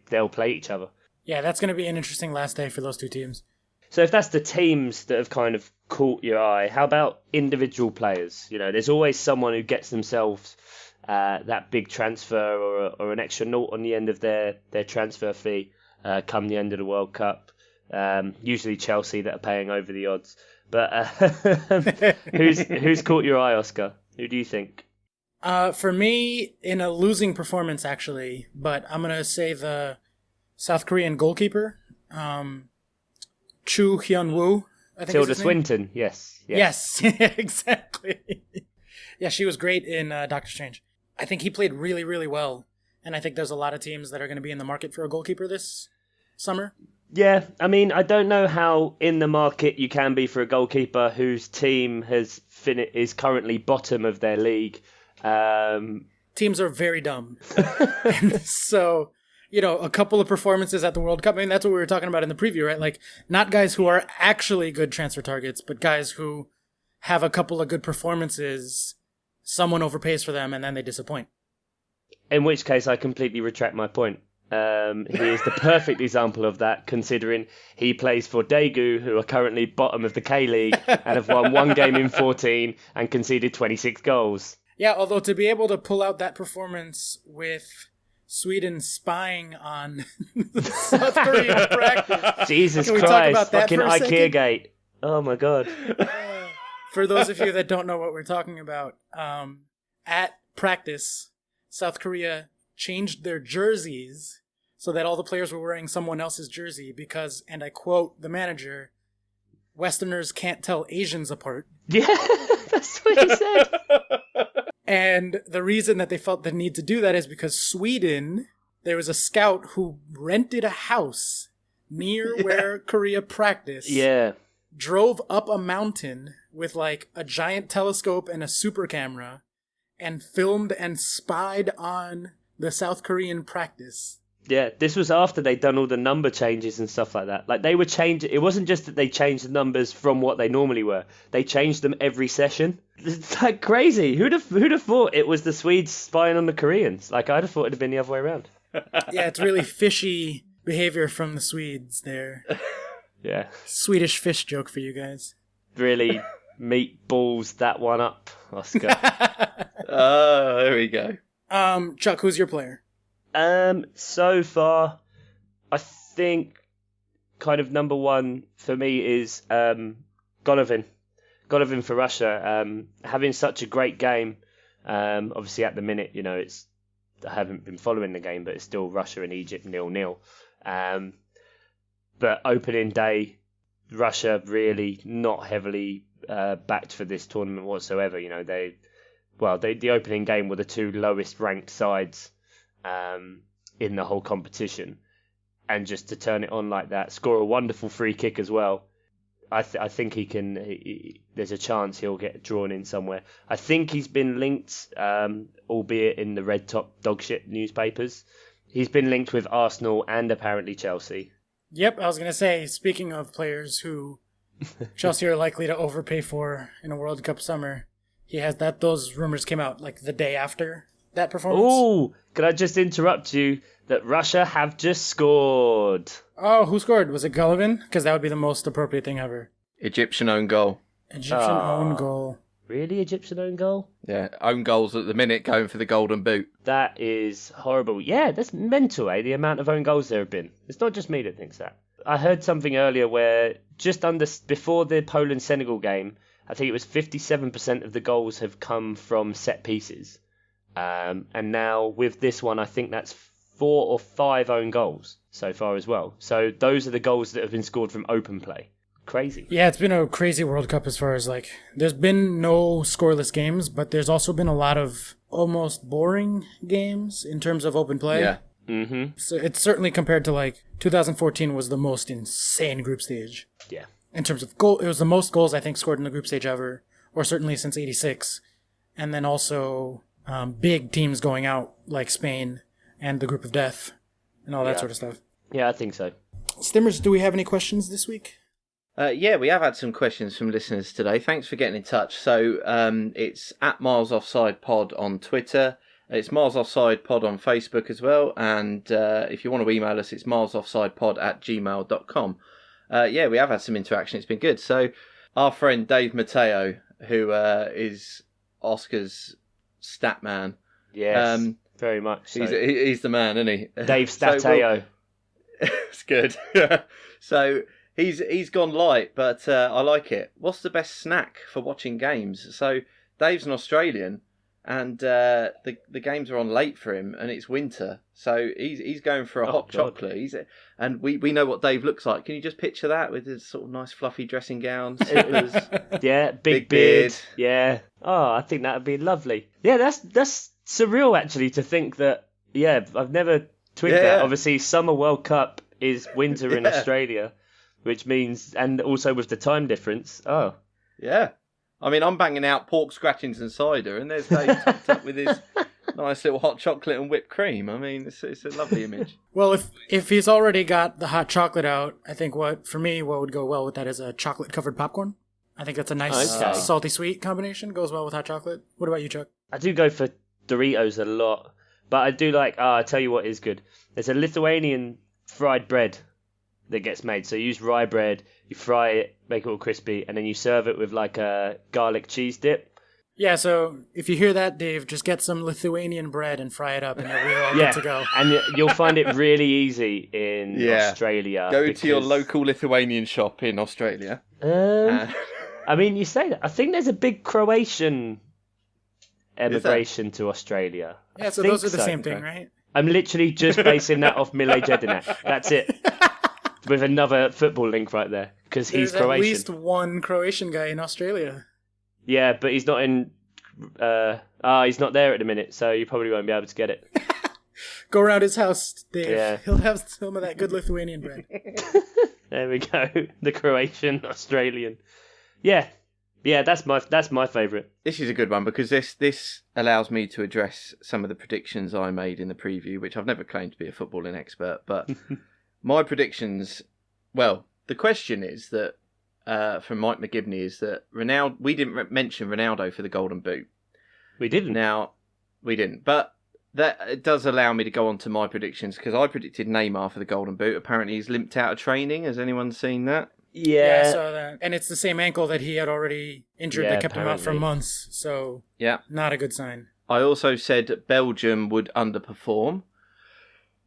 they'll play each other. Yeah, that's going to be an interesting last day for those two teams. So if that's the teams that have kind of caught your eye, how about individual players? There's always someone who gets themselves that big transfer or an extra naught on the end of their transfer fee come the end of the World Cup. Usually Chelsea that are paying over the odds. But who's caught your eye, Oscar? Who do you think? For me, in a losing performance, actually, but I'm going to say the South Korean goalkeeper, Chu Hyun-woo. Tilda Swinton, yes. Yes, exactly. Yeah, she was great in Doctor Strange. I think he played really, really well. And I think there's a lot of teams that are going to be in the market for a goalkeeper this summer. Yeah, I mean, I don't know how in the market you can be for a goalkeeper whose team is currently bottom of their league. Teams are very dumb. And so, a couple of performances at the World Cup. I mean, that's what we were talking about in the preview, right? Like, not guys who are actually good transfer targets, but guys who have a couple of good performances, someone overpays for them, and then they disappoint. In which case, I completely retract my point. He is the perfect example of that, considering he plays for Daegu, who are currently bottom of the K-League and have won one game in 14 and conceded 26 goals. Yeah, although to be able to pull out that performance with Sweden spying on South Korea practice. Jesus Christ, fucking IKEA gate. Oh my God. For those of you that don't know what we're talking about, at practice, South Korea changed their jerseys so that all the players were wearing someone else's jersey because, and I quote the manager, Westerners can't tell Asians apart. Yeah, that's what he said. And the reason that they felt the need to do that is because Sweden, there was a scout who rented a house near where Korea practiced. Yeah. Drove up a mountain with like a giant telescope and a super camera and filmed and spied on the South Korean practice. Yeah, this was after they'd done all the number changes and stuff like that. Like they were changing. It wasn't just that they changed the numbers from what they normally were. They changed them every session. It's like crazy. Who'd have thought it was the Swedes spying on the Koreans? Like I'd have thought it'd have been the other way around. Yeah, it's really fishy behavior from the Swedes there. Yeah. Swedish fish joke for you guys. Really meatballs that one up, Oscar. Oh, there we go. Chuck, who's your player? So far, I think kind of number one for me is Golovin. Golovin for Russia. Having such a great game. Obviously, at the minute, I haven't been following the game, but it's still Russia and Egypt 0-0. But opening day, Russia really not heavily backed for this tournament whatsoever. You know, the opening game were the two lowest ranked sides in the whole competition, and just to turn it on like that, score a wonderful free kick as well. I think he can. There's a chance he'll get drawn in somewhere. I think he's been linked, albeit in the red top dogshit newspapers. He's been linked with Arsenal and apparently Chelsea. Yep, I was going to say, speaking of players who Chelsea are likely to overpay for in a World Cup summer, those rumors came out like the day after that performance. Oh, can I just interrupt you that Russia have just scored? Oh, who scored? Was it Golovin? Because that would be the most appropriate thing ever. Egyptian own goal. Egyptian own goal. Really? Egyptian own goal? Yeah, own goals at the minute going for the golden boot. That is horrible. Yeah, that's mental, the amount of own goals there have been. It's not just me that thinks that. I heard something earlier where before the Poland-Senegal game, I think it was 57% of the goals have come from set pieces. And now with this one, I think that's 4 or 5 own goals so far as well. So those are the goals that have been scored from open play. Crazy. Yeah, it's been a crazy World Cup as far as there's been no scoreless games, but there's also been a lot of almost boring games in terms of open play. Yeah. Mm-hmm. So it's certainly compared to 2014 was the most insane group stage. Yeah. In terms of goal, it was the most goals I think scored in the group stage ever, or certainly since '86. And then also big teams going out like Spain and the group of death and all that sort of stuff. Yeah, I think so. Stimmers, do we have any questions this week? Yeah, we have had some questions from listeners today. Thanks for getting in touch. So it's at Miles Offside Pod on Twitter. It's Miles Offside Pod on Facebook as well. And if you want to email us, it's milesoffsidepod@gmail.com. Yeah, we have had some interaction. It's been good. So our friend Dave Matteo, who is Oscar's stat man. Yes, very much so. He's the man, isn't he? Dave Stateo. It's good. So he's gone light, but I like it. What's the best snack for watching games? So Dave's an Australian, and the games are on late for him, and it's winter, so he's going for a hot chocolate. And we know what Dave looks like. Can you just picture that with his sort of nice fluffy dressing gowns? Yeah, big beard. Yeah. Oh, I think that would be lovely. Yeah, that's surreal actually to think that. Yeah, I've never twigged that. Obviously, Summer World Cup is winter in Australia, which means, and also with the time difference. Oh. Yeah. I mean, I'm banging out pork scratchings and cider, and there's Dave topped up with his nice little hot chocolate and whipped cream. I mean, it's a lovely image. Well, if he's already got the hot chocolate out, I think what would go well with that is a chocolate-covered popcorn. I think that's a nice salty-sweet combination. Goes well with hot chocolate. What about you, Chuck? I do go for Doritos a lot, but I do like, I tell you what is good. There's a Lithuanian fried bread that gets made. So you use rye bread, you fry it, make it all crispy, and then you serve it with like a garlic cheese dip. Yeah, so if you hear that, Dave, just get some Lithuanian bread and fry it up, and we're all good to go. And you'll find it really easy in Australia. Go to your local Lithuanian shop in Australia. I mean, you say that. I think there's a big Croatian emigration to Australia. Yeah, so those are the same thing, right? I'm literally just basing that off Mile Jedinak. That's it. With another football link right there, because he's Croatian. There's at least one Croatian guy in Australia. Yeah, but he's not in. He's not there at the minute, so you probably won't be able to get it. Go around his house, Dave. Yeah. He'll have some of that good Lithuanian bread. There we go. The Croatian Australian. Yeah, that's my favourite. This is a good one because this allows me to address some of the predictions I made in the preview, which I've never claimed to be a footballing expert, but my predictions. Well, the question is that from Mike McGivney is that Ronaldo. We didn't mention Ronaldo for the Golden Boot. We didn't. Now we didn't, but that does allow me to go on to my predictions because I predicted Neymar for the Golden Boot. Apparently, he's limped out of training. Has anyone seen that? Yeah, I saw that. And it's the same ankle that he had already injured that kept him out for months. So, not a good sign. I also said Belgium would underperform.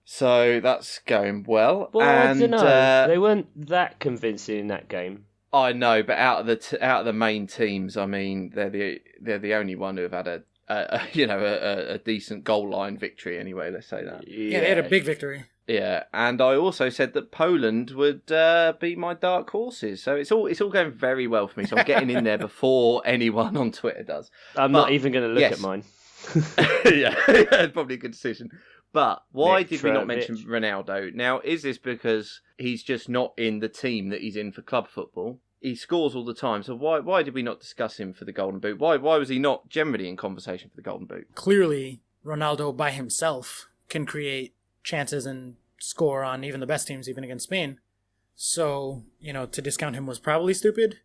So, that's going well. Well, I don't know. They weren't that convincing in that game. I know, but out of the main teams, I mean, they're the only one who have had a decent goal line victory anyway, let's say that. Yeah, they had a big victory. Yeah, and I also said that Poland would be my dark horses. So it's all going very well for me. So I'm getting in there before anyone on Twitter does. I'm not even going to look at mine. Yeah, probably a good decision. But why did we not Mitrovic. mention Ronaldo? Now, is this because he's just not in the team that he's in for club football? He scores all the time, so why did we not discuss him for the Golden Boot? Why was he not generally in conversation for the Golden Boot? Clearly, Ronaldo by himself can create chances and score on even the best teams, even against Spain. So, to discount him was probably stupid,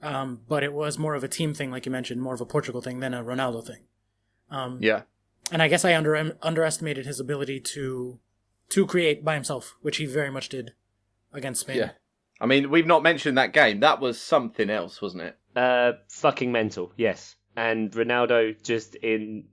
but it was more of a team thing, like you mentioned, more of a Portugal thing than a Ronaldo thing. Yeah. And I guess I underestimated his ability to create by himself, which he very much did against Spain. Yeah. I mean, we've not mentioned that game. That was something else, wasn't it? Fucking mental, yes. And Ronaldo just in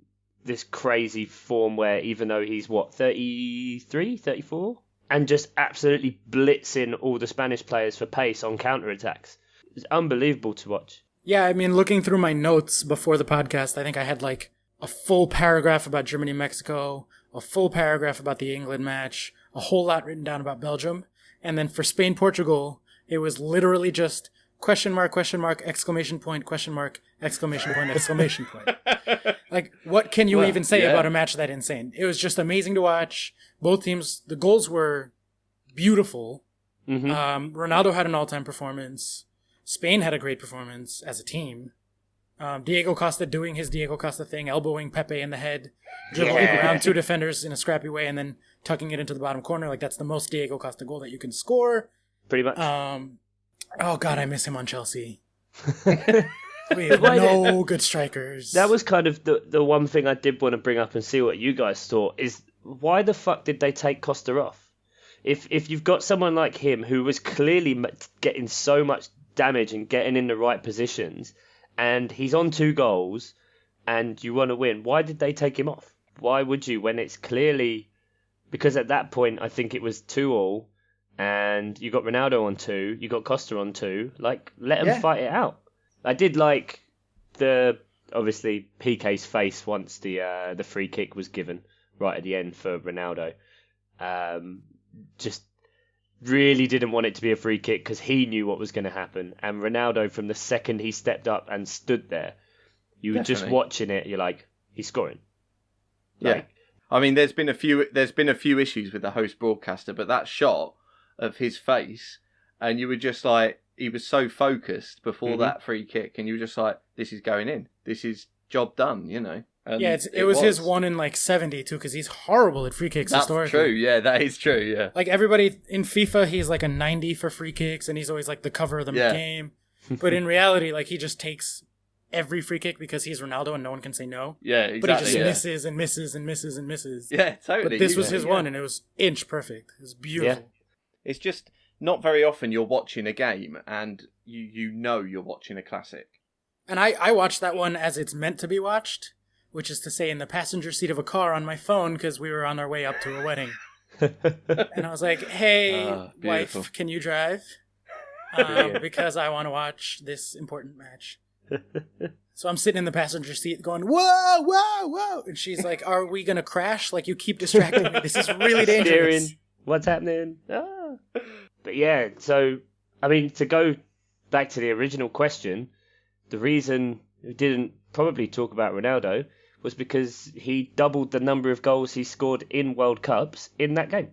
this crazy form where even though he's, 33, 34? And just absolutely blitzing all the Spanish players for pace on counter-attacks. It's unbelievable to watch. Yeah, I mean, looking through my notes before the podcast, I think I had like a full paragraph about Germany-Mexico, a full paragraph about the England match, a whole lot written down about Belgium. And then for Spain-Portugal, it was literally just question mark, exclamation point, question mark, exclamation point, exclamation point. Like, what can you even say about a match that insane? It was just amazing to watch. Both teams, the goals were beautiful. Mm-hmm. Ronaldo had an all-time performance. Spain had a great performance as a team. Diego Costa doing his Diego Costa thing, elbowing Pepe in the head, dribbling around two defenders in a scrappy way, and then tucking it into the bottom corner. Like, that's the most Diego Costa goal that you can score. Pretty much. Oh, God, I miss him on Chelsea. We have no good strikers. That was kind of the one thing I did want to bring up and see what you guys thought, is why the fuck did they take Costa off? If you've got someone like him who was clearly getting so much damage and getting in the right positions, and he's on 2 goals, and you want to win, why did they take him off? Why would you, when it's clearly... Because at that point, I think it was 2-2, and you got Ronaldo on 2, you got Costa on 2. Like, let them fight it out. I did like obviously, Piqué's face once the free kick was given right at the end for Ronaldo. Just really didn't want it to be a free kick because he knew what was going to happen. And Ronaldo, from the second he stepped up and stood there, you were just watching it. You're like, he's scoring. Yeah, I mean, there's been a few issues with the host broadcaster, but that shot of his face, and you were just like, he was so focused before that free kick, and you were just like, this is going in. This is job done, And yeah, it was his 1 in like 70 too, because he's horrible at free kicks. That's historically. true. Yeah, that is true. Yeah, like everybody in FIFA, he's like a 90 for free kicks, and he's always like the cover of the game. But in reality, like, he just takes every free kick because he's Ronaldo and no one can say no. Yeah, exactly. But he just misses and misses and misses and misses. Yeah, totally. But this was his one, and it was inch perfect. It was beautiful. Yeah. It's just not very often you're watching a game and you know you're watching a classic. And I watched that one as it's meant to be watched, which is to say in the passenger seat of a car on my phone because we were on our way up to a wedding. And I was like, hey, wife, can you drive? Because I want to watch this important match. So I'm sitting in the passenger seat going, whoa, whoa, whoa. And she's like, are we going to crash? Like, you keep distracting me. This is really dangerous. Steering. What's happening? Ah. But yeah, so, I mean, to go back to the original question, the reason we didn't probably talk about Ronaldo was because he doubled the number of goals he scored in World Cups in that game.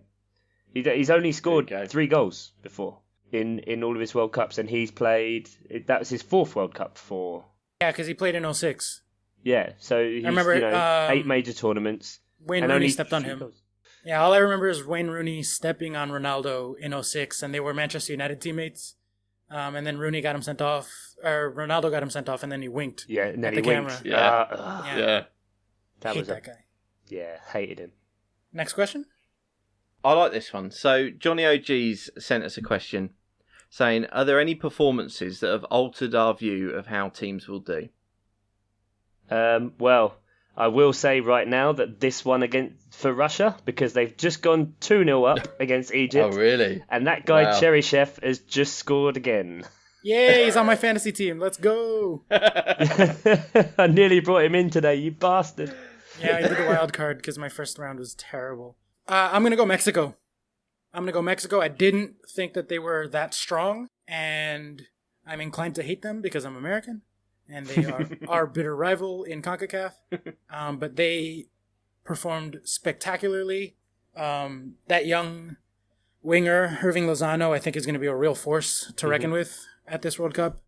He's only scored 3 goals before in all of his World Cups, and he's played, that was his 4th World Cup for... Yeah, because he played in 06. Yeah, so he's, I remember, 8 major tournaments. Wayne Rooney stepped on him. Goals. Yeah, all I remember is Wayne Rooney stepping on Ronaldo in 06, and they were Manchester United teammates. And then Rooney got him sent off, or Ronaldo got him sent off, and then he winked. Yeah, and then at the camera. Yeah. That was that guy. Yeah, hated him. Next question? I like this one. So Johnny OG's sent us a question saying, are there any performances that have altered our view of how teams will do? Well, I will say right now that this one for Russia, because they've just gone 2-0 up against Egypt. Oh, really? And that guy, Cheryshev, has just scored again. Yay, he's on my fantasy team. Let's go. I nearly brought him in today, you bastard. Yeah, I did a wild card because my first round was terrible. I'm going to go Mexico. I'm going to go Mexico. I didn't think that they were that strong, and I'm inclined to hate them because I'm American, and they are our bitter rival in CONCACAF. But they performed spectacularly. That young winger, Irving Lozano, I think is going to be a real force to reckon with at this World Cup.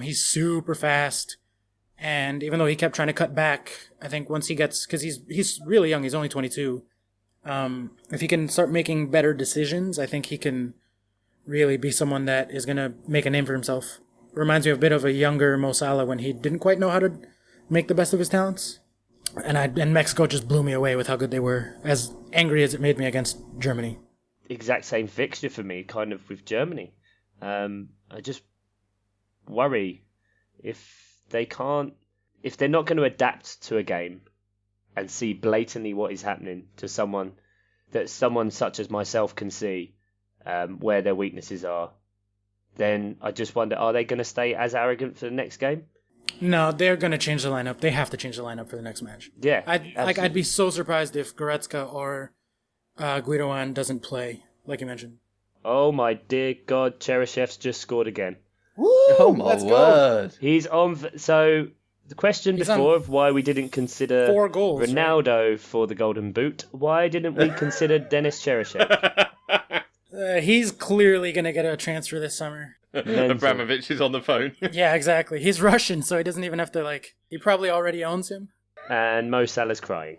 He's super fast, and even though he kept trying to cut back, I think once he gets, because he's really young, he's only 22. If he can start making better decisions, I think he can really be someone that is going to make a name for himself. Reminds me a bit of a younger Mo Salah when he didn't quite know how to make the best of his talents. And Mexico just blew me away with how good they were, as angry as it made me against Germany. Exact same fixture for me, kind of with Germany. I just worry if they're not going to adapt to a game and see blatantly what is happening to someone such as myself can see where their weaknesses are, then I just wonder, are they going to stay as arrogant for the next game? No, they're going to change the lineup. They have to change the lineup for the next match. Yeah. I'd be so surprised if Goretzka or Guidoan doesn't play, like you mentioned. Oh my dear God, Cherishev's just scored again. Woo! Oh my word. He's on... So... The question before of why we didn't consider 4 goals, Ronaldo for the Golden Boot, why didn't we consider Denis Cheryshev? He's clearly going to get a transfer this summer. Abramovich is on the phone. Yeah, exactly. He's Russian, so he doesn't even have to, he probably already owns him. And Mo Salah's crying.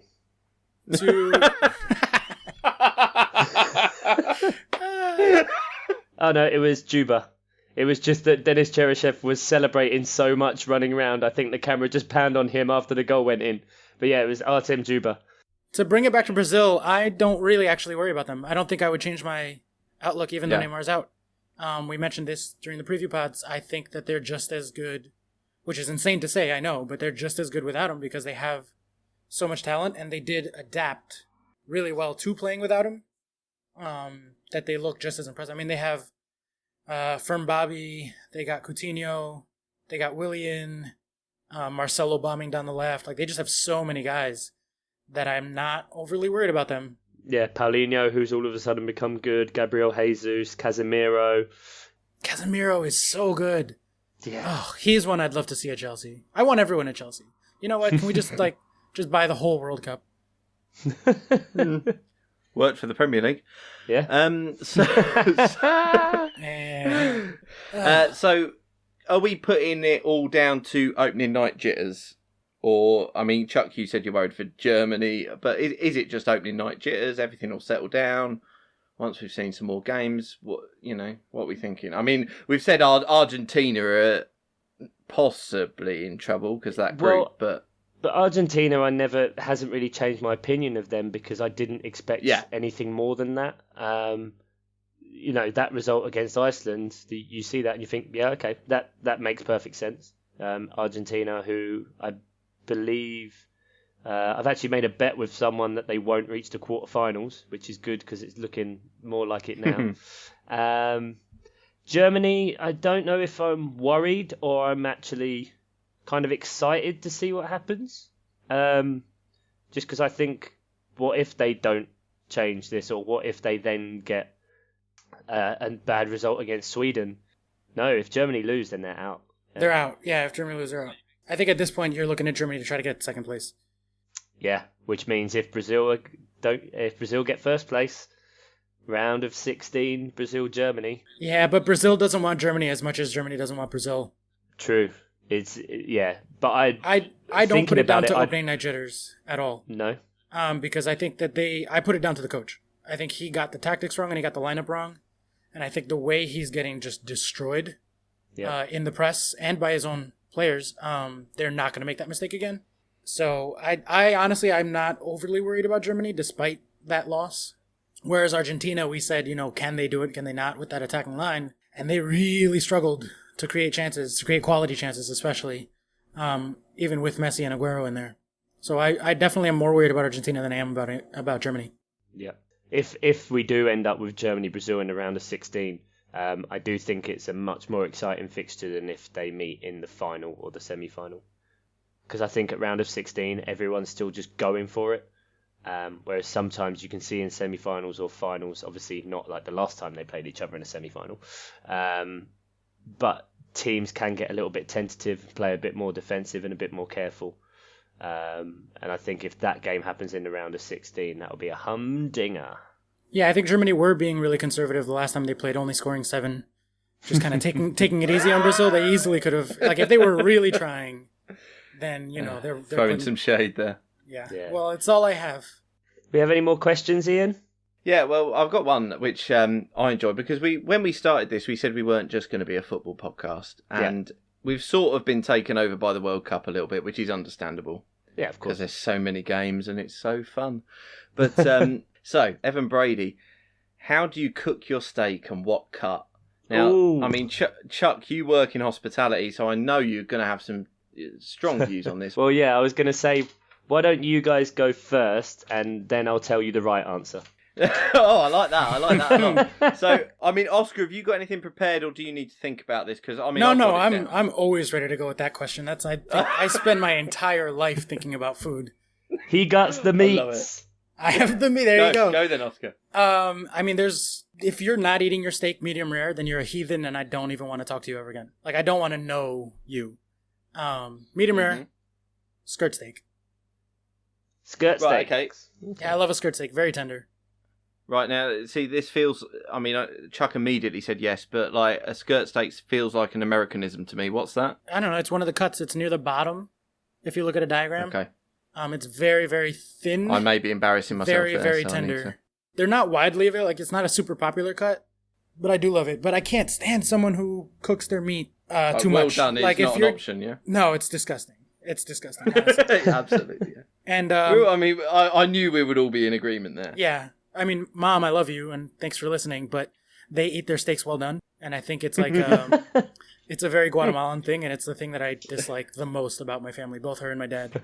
Oh no, it was Juba. It was just that Denis Cheryshev was celebrating so much running around. I think the camera just panned on him after the goal went in. But yeah, it was Artem Juba. To bring it back to Brazil, I don't really actually worry about them. I don't think I would change my outlook even though Neymar's out. We mentioned this during the preview pods. I think that they're just as good, which is insane to say, I know, but they're just as good without him because they have so much talent and they did adapt really well to playing without him, that they look just as impressive. I mean, they have Firm Bobby, they got Coutinho, they got Willian, Marcelo bombing down the left. They just have so many guys that I'm not overly worried about them. Yeah, Paulinho, who's all of a sudden become good, Gabriel Jesus, Casemiro. Casemiro is so good. Yeah. Oh, he's one I'd love to see at Chelsea. I want everyone at Chelsea. You know what? Can we just just buy the whole World Cup? Worked for the Premier League. Yeah. So are we putting it all down to opening night jitters? Or, I mean, Chuck, you said you're worried for Germany, but is it just opening night jitters? Everything will settle down once we've seen some more games? What are we thinking? I mean, we've said Argentina are possibly in trouble because that group, But Argentina, hasn't really changed my opinion of them because I didn't expect anything more than that. That result against Iceland, you see that and you think, yeah, okay, that makes perfect sense. Argentina, who I believe I've actually made a bet with someone that they won't reach the quarterfinals, which is good because it's looking more like it now. Germany, I don't know if I'm worried or I'm actually kind of excited to see what happens. Just because I think, what if they don't change this, or what if they then get a bad result against Sweden? No, if Germany lose, then they're out. They're out. Yeah, if Germany lose, they're out. I think at this point you're looking at Germany to try to get second place. Yeah, which means if Brazil get first place, round of 16, Brazil-Germany. Yeah, but Brazil doesn't want Germany as much as Germany doesn't want Brazil. True. But I don't put it down to opening night jitters at all. No. Because I think that I put it down to the coach. I think he got the tactics wrong and he got the lineup wrong. And I think the way he's getting just destroyed in the press and by his own players, they're not going to make that mistake again. So I honestly, I'm not overly worried about Germany despite that loss. Whereas Argentina, we said, can they do it? Can they not with that attacking line? And they really struggled to create chances, to create quality chances, especially, even with Messi and Aguero in there. So I definitely am more worried about Argentina than I am about Germany. Yeah. If we do end up with Germany-Brazil in the round of 16, I do think it's a much more exciting fixture than if they meet in the final or the semi-final. Because I think at round of 16, everyone's still just going for it. Whereas sometimes you can see in semi-finals or finals, obviously not like the last time they played each other in a semi-final, but teams can get a little bit tentative, play a bit more defensive and a bit more careful. And I think if that game happens in the round of 16, that'll be a humdinger. Yeah, I think Germany were being really conservative the last time they played, only scoring 7. Just kind of taking it easy on Brazil. They easily could have, like, if they were really trying, then, they're throwing some shade there. Yeah. Well, it's all I have. We have any more questions, Ian? Yeah, well, I've got one which I enjoyed because when we started this, we said we weren't just going to be a football podcast, and we've sort of been taken over by the World Cup a little bit, which is understandable. Yeah, of course. Because there's so many games and it's so fun. But so, Evan Brady, how do you cook your steak and what cut? Now, Ooh. I mean, Chuck, you work in hospitality, so I know you're going to have some strong views on this. Well, yeah, I was going to say, why don't you guys go first, and then I'll tell you the right answer. Oh, I like that a lot. So, I mean, Oscar, have you got anything prepared, or do you need to think about this? Because I'm always ready to go with that question. I spend my entire life thinking about food. He guts the meats. I have the meat. There you go. Go then, Oscar. I mean, if you're not eating your steak medium rare, then you're a heathen, and I don't even want to talk to you ever again. Like, I don't want to know you. Medium rare, skirt steak. Skirt steak. Right, okay. Yeah, I love a skirt steak. Very tender. Right, now, see, this feels... I mean, Chuck immediately said yes, but, like, a skirt steak feels like an Americanism to me. What's that? I don't know. It's one of the cuts. It's near the bottom, if you look at a diagram. Okay. It's very, very thin. I may be embarrassing myself very, there, very so tender. They're not widely available. Like, it's not a super popular cut, but I do love it. But I can't stand someone who cooks their meat too well much. Done is like, not an option, yeah? No, it's disgusting. It's disgusting, honestly. Absolutely, yeah. And, I mean, I knew we would all be in agreement there. Yeah. I mean, Mom, I love you, and thanks for listening, but they eat their steaks well done, and I think it's like, it's a very Guatemalan thing, and it's the thing that I dislike the most about my family, both her and my dad.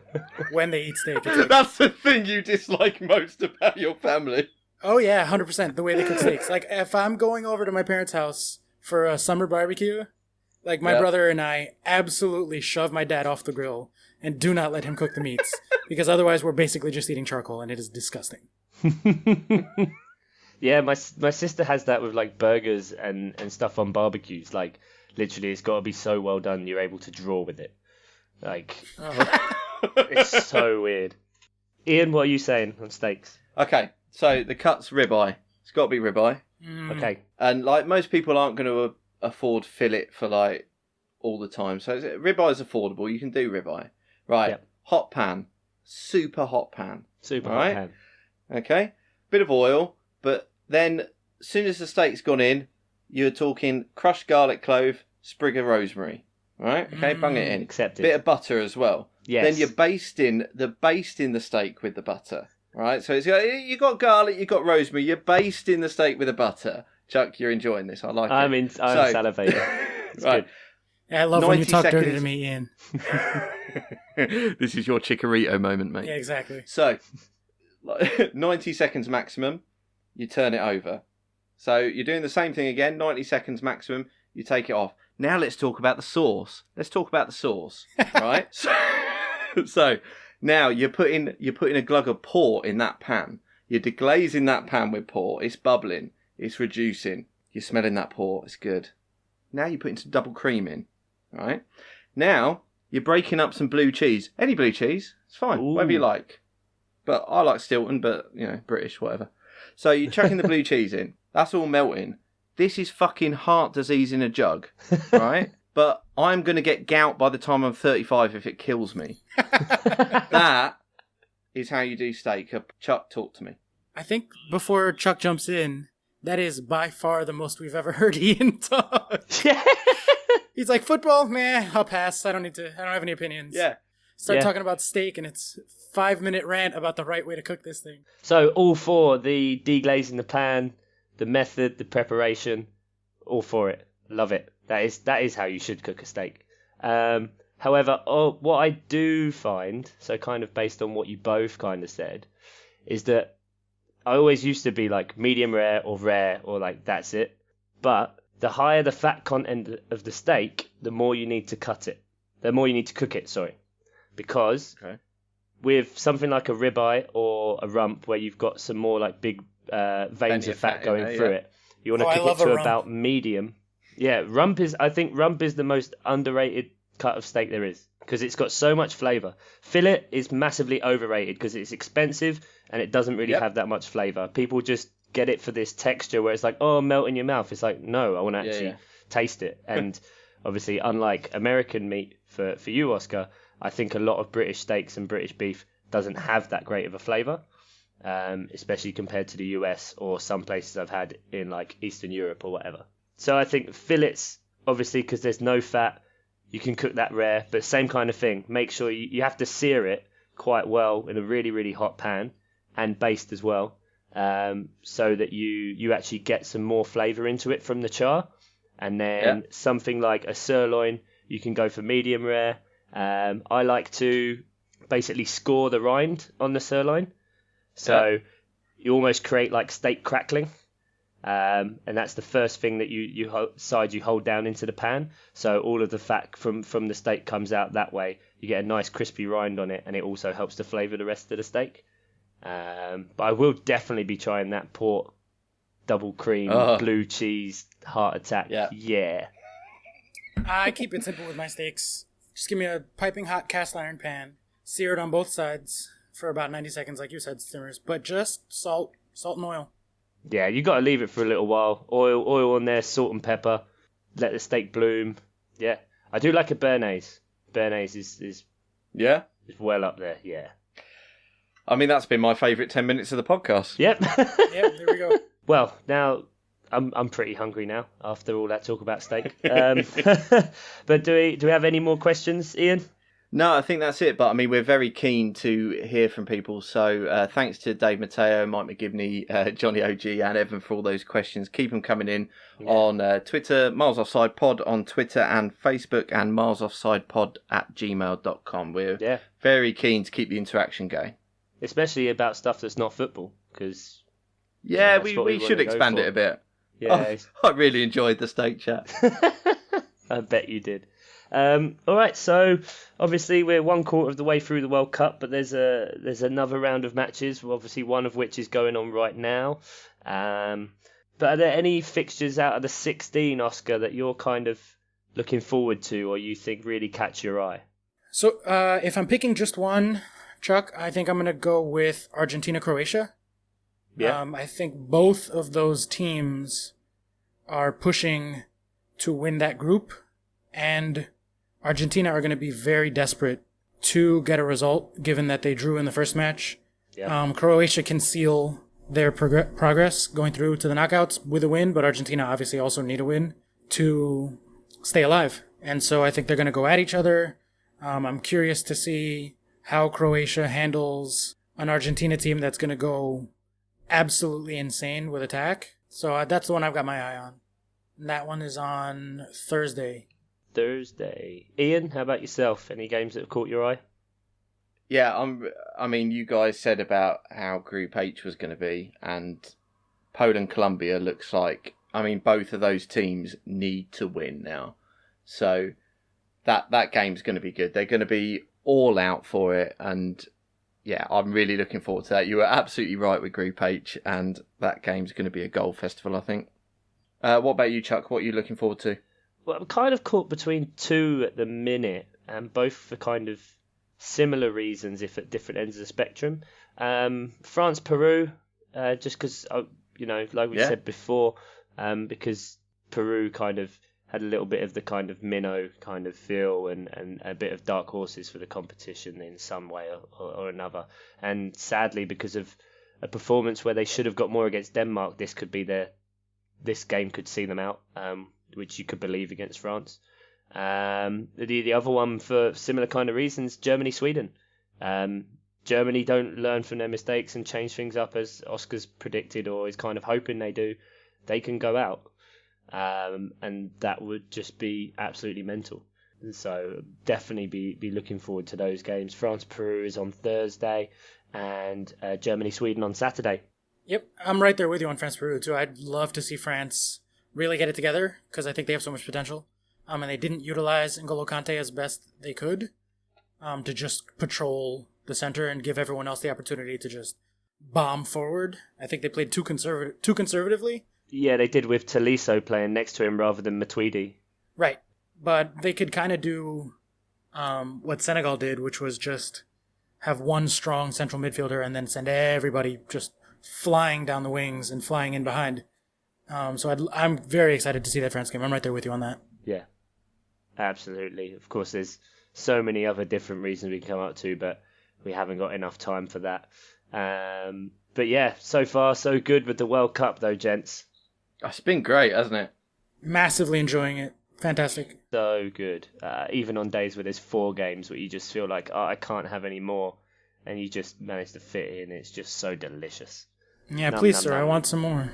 When they eat steak, it's like, that's the thing you dislike most about your family. Oh yeah, 100%, the way they cook steaks. Like, if I'm going over to my parents' house for a summer barbecue, like, my brother and I absolutely shove my dad off the grill and do not let him cook the meats, because otherwise we're basically just eating charcoal, and it is disgusting. Yeah, my sister has that with like burgers and stuff on barbecues. Like, literally, it's got to be so well done you're able to draw with it. Like, it's so weird. Ian, what are you saying on steaks? Okay, so the cut's ribeye. It's got to be ribeye. Okay. And like, most people aren't going to afford fillet for like all the time, so ribeye is affordable. You can do ribeye, right? Yep. Hot pan, super hot pan. Hot pan. Okay, bit of oil, but then as soon as the steak's gone in, you're talking crushed garlic clove, sprig of rosemary. Right? Okay, bung it in. Accepted. Bit of butter as well. Yes. Then you're basting the steak with the butter. Right? So you got garlic, you got rosemary. You're basting the steak with the butter. Chuck, you're enjoying this. I like it. I'm salivating. Right. Yeah, I love when you talk dirty to me, Ian. This is your Chikorito moment, mate. Yeah, exactly. So, 90 seconds maximum, you turn it over. So you're doing the same thing again, 90 seconds maximum, you take it off. Now let's talk about the sauce. Right? So now you're putting a glug of port in that pan. You're deglazing that pan with port. It's bubbling. It's reducing. You're smelling that port. It's good. Now you're putting some double cream in. Right? Now you're breaking up some blue cheese. Any blue cheese. It's fine. Ooh. Whatever you like. But I like Stilton, but, British, whatever. So you're chucking the blue cheese in. That's all melting. This is fucking heart disease in a jug, right? But I'm going to get gout by the time I'm 35 if it kills me. That is how you do steak. Chuck, talk to me. I think before Chuck jumps in, that is by far the most we've ever heard Ian talk. He's like, football? Meh, I'll pass. I don't have any opinions. Yeah. Start talking about steak, and it's 5-minute rant about the right way to cook this thing. So all for the deglazing the pan, the method, the preparation, all for it. Love it. That is how you should cook a steak. However, what I do find, so kind of based on what you both kind of said, is that I always used to be like medium rare or like that's it. But the higher the fat content of the steak, the more you need to cook it, sorry. Because with something like a ribeye or a rump where you've got some more like big veins of fat going through it, you want to cook it to about medium. Yeah, I think rump is the most underrated cut of steak there is because it's got so much flavour. Fillet is massively overrated because it's expensive and it doesn't really have that much flavour. People just get it for this texture where it's like, oh, melt in your mouth. It's like, no, I want to actually taste it. And obviously, unlike American meat for you, Oscar, I think a lot of British steaks and British beef doesn't have that great of a flavour, especially compared to the US or some places I've had in like Eastern Europe or whatever. So I think fillets, obviously, because there's no fat, you can cook that rare, but same kind of thing. Make sure you have to sear it quite well in a really, really hot pan and baste as well, so that you actually get some more flavour into it from the char. And then something like a sirloin, you can go for medium rare. I like to basically score the rind on the sirloin. So you almost create like steak crackling. And that's the first thing that you hold down into the pan. So all of the fat from the steak comes out that way. You get a nice crispy rind on it, and it also helps to flavour the rest of the steak. But I will definitely be trying that pork double cream blue cheese heart attack. Yeah. I keep it simple with my steaks. Just give me a piping hot cast iron pan, sear it on both sides for about 90 seconds, like you said, simmers. But just salt and oil. Yeah, you got to leave it for a little while. Oil on there, salt and pepper. Let the steak bloom. Yeah, I do like a béarnaise. Béarnaise is well up there. Yeah. I mean, that's been my favourite 10 minutes of the podcast. Yep. Yep. There we go. Well, now I'm pretty hungry now after all that talk about steak. But do we have any more questions, Ian? No, I think that's it. But I mean, we're very keen to hear from people. So thanks to Dave Matteo, Mike McGivney, Johnny OG, and Evan for all those questions. Keep them coming in on Twitter, Miles Offside Pod on Twitter and Facebook, and milesoffsidepod@gmail.com. We're very keen to keep the interaction going, especially about stuff that's not football, because we should expand it a bit. Yeah, I really enjoyed the steak chat. I bet you did. All right, so obviously we're 1/4 of the way through the World Cup, but there's another round of matches, obviously one of which is going on right now. But are there any fixtures out of the 16, Oscar, that you're kind of looking forward to or you think really catch your eye? So if I'm picking just one, Chuck, I think I'm going to go with Argentina-Croatia. Yeah. I think both of those teams are pushing to win that group, and Argentina are going to be very desperate to get a result, given that they drew in the first match. Yeah. Croatia can seal their progress going through to the knockouts with a win, but Argentina obviously also need a win to stay alive. And so I think they're going to go at each other. I'm curious to see how Croatia handles an Argentina team that's going to go absolutely insane with attack. So that's the one I've got my eye on. And that one is on Thursday. Ian, how about yourself? Any games that have caught your eye? Yeah, I mean, you guys said about how Group H was going to be, and Poland-Colombia looks like, I mean, both of those teams need to win now. So that game's going to be good. They're going to be all out for it, and yeah, I'm really looking forward to that. You were absolutely right with Group H, and that game's going to be a goal festival, I think. What about you, Chuck? What are you looking forward to? Well, I'm kind of caught between two at the minute, and both for kind of similar reasons, if at different ends of the spectrum. France-Peru, just because, like we said before, because Peru kind of had a little bit of the kind of minnow kind of feel and a bit of dark horses for the competition in some way or another. And sadly, because of a performance where they should have got more against Denmark, this game could see them out, which you could believe against France. The other one for similar kind of reasons, Germany-Sweden. Germany don't learn from their mistakes and change things up as Oscar's predicted or is kind of hoping they do. They can go out. And that would just be absolutely mental. So definitely be looking forward to those games. France-Peru is on Thursday and Germany-Sweden on Saturday. Yep, I'm right there with you on France-Peru too. I'd love to see France really get it together because I think they have so much potential. And they didn't utilize N'Golo Kante as best they could to just patrol the center and give everyone else the opportunity to just bomb forward. I think they played too conservatively. Yeah, they did with Tolisso playing next to him rather than Matuidi. Right. But they could kind of do what Senegal did, which was just have one strong central midfielder and then send everybody just flying down the wings and flying in behind. So I'm very excited to see that France game. I'm right there with you on that. Yeah, absolutely. Of course, there's so many other different reasons we can come up to, but we haven't got enough time for that. But yeah, so far so good with the World Cup though, gents. It's been great, hasn't it? Massively enjoying it. Fantastic. So good. Even on days where there's 4 games where you just feel like, I can't have any more, and you just manage to fit in. It's just so delicious. Yeah, please, sir. I want some more.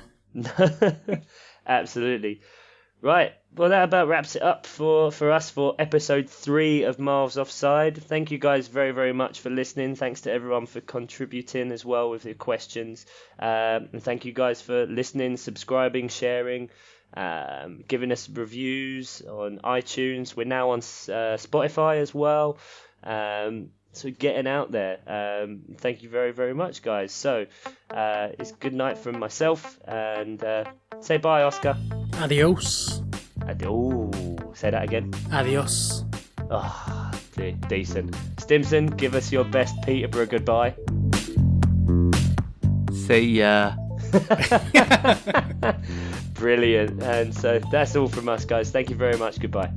Absolutely. Right. Well, that about wraps it up for us for episode 3 of Miles Offside. Thank you guys very, very much for listening. Thanks to everyone for contributing as well with your questions. And thank you guys for listening, subscribing, sharing, giving us reviews on iTunes. We're now on Spotify as well. So getting out there. Thank you very, very much, guys. So it's good night from myself, and say bye, Oscar. Adios. Say that again. Adios. Oh, decent. Stimson, give us your best Peterborough goodbye. See ya. Brilliant. And so that's all from us, guys. Thank you very much. Goodbye.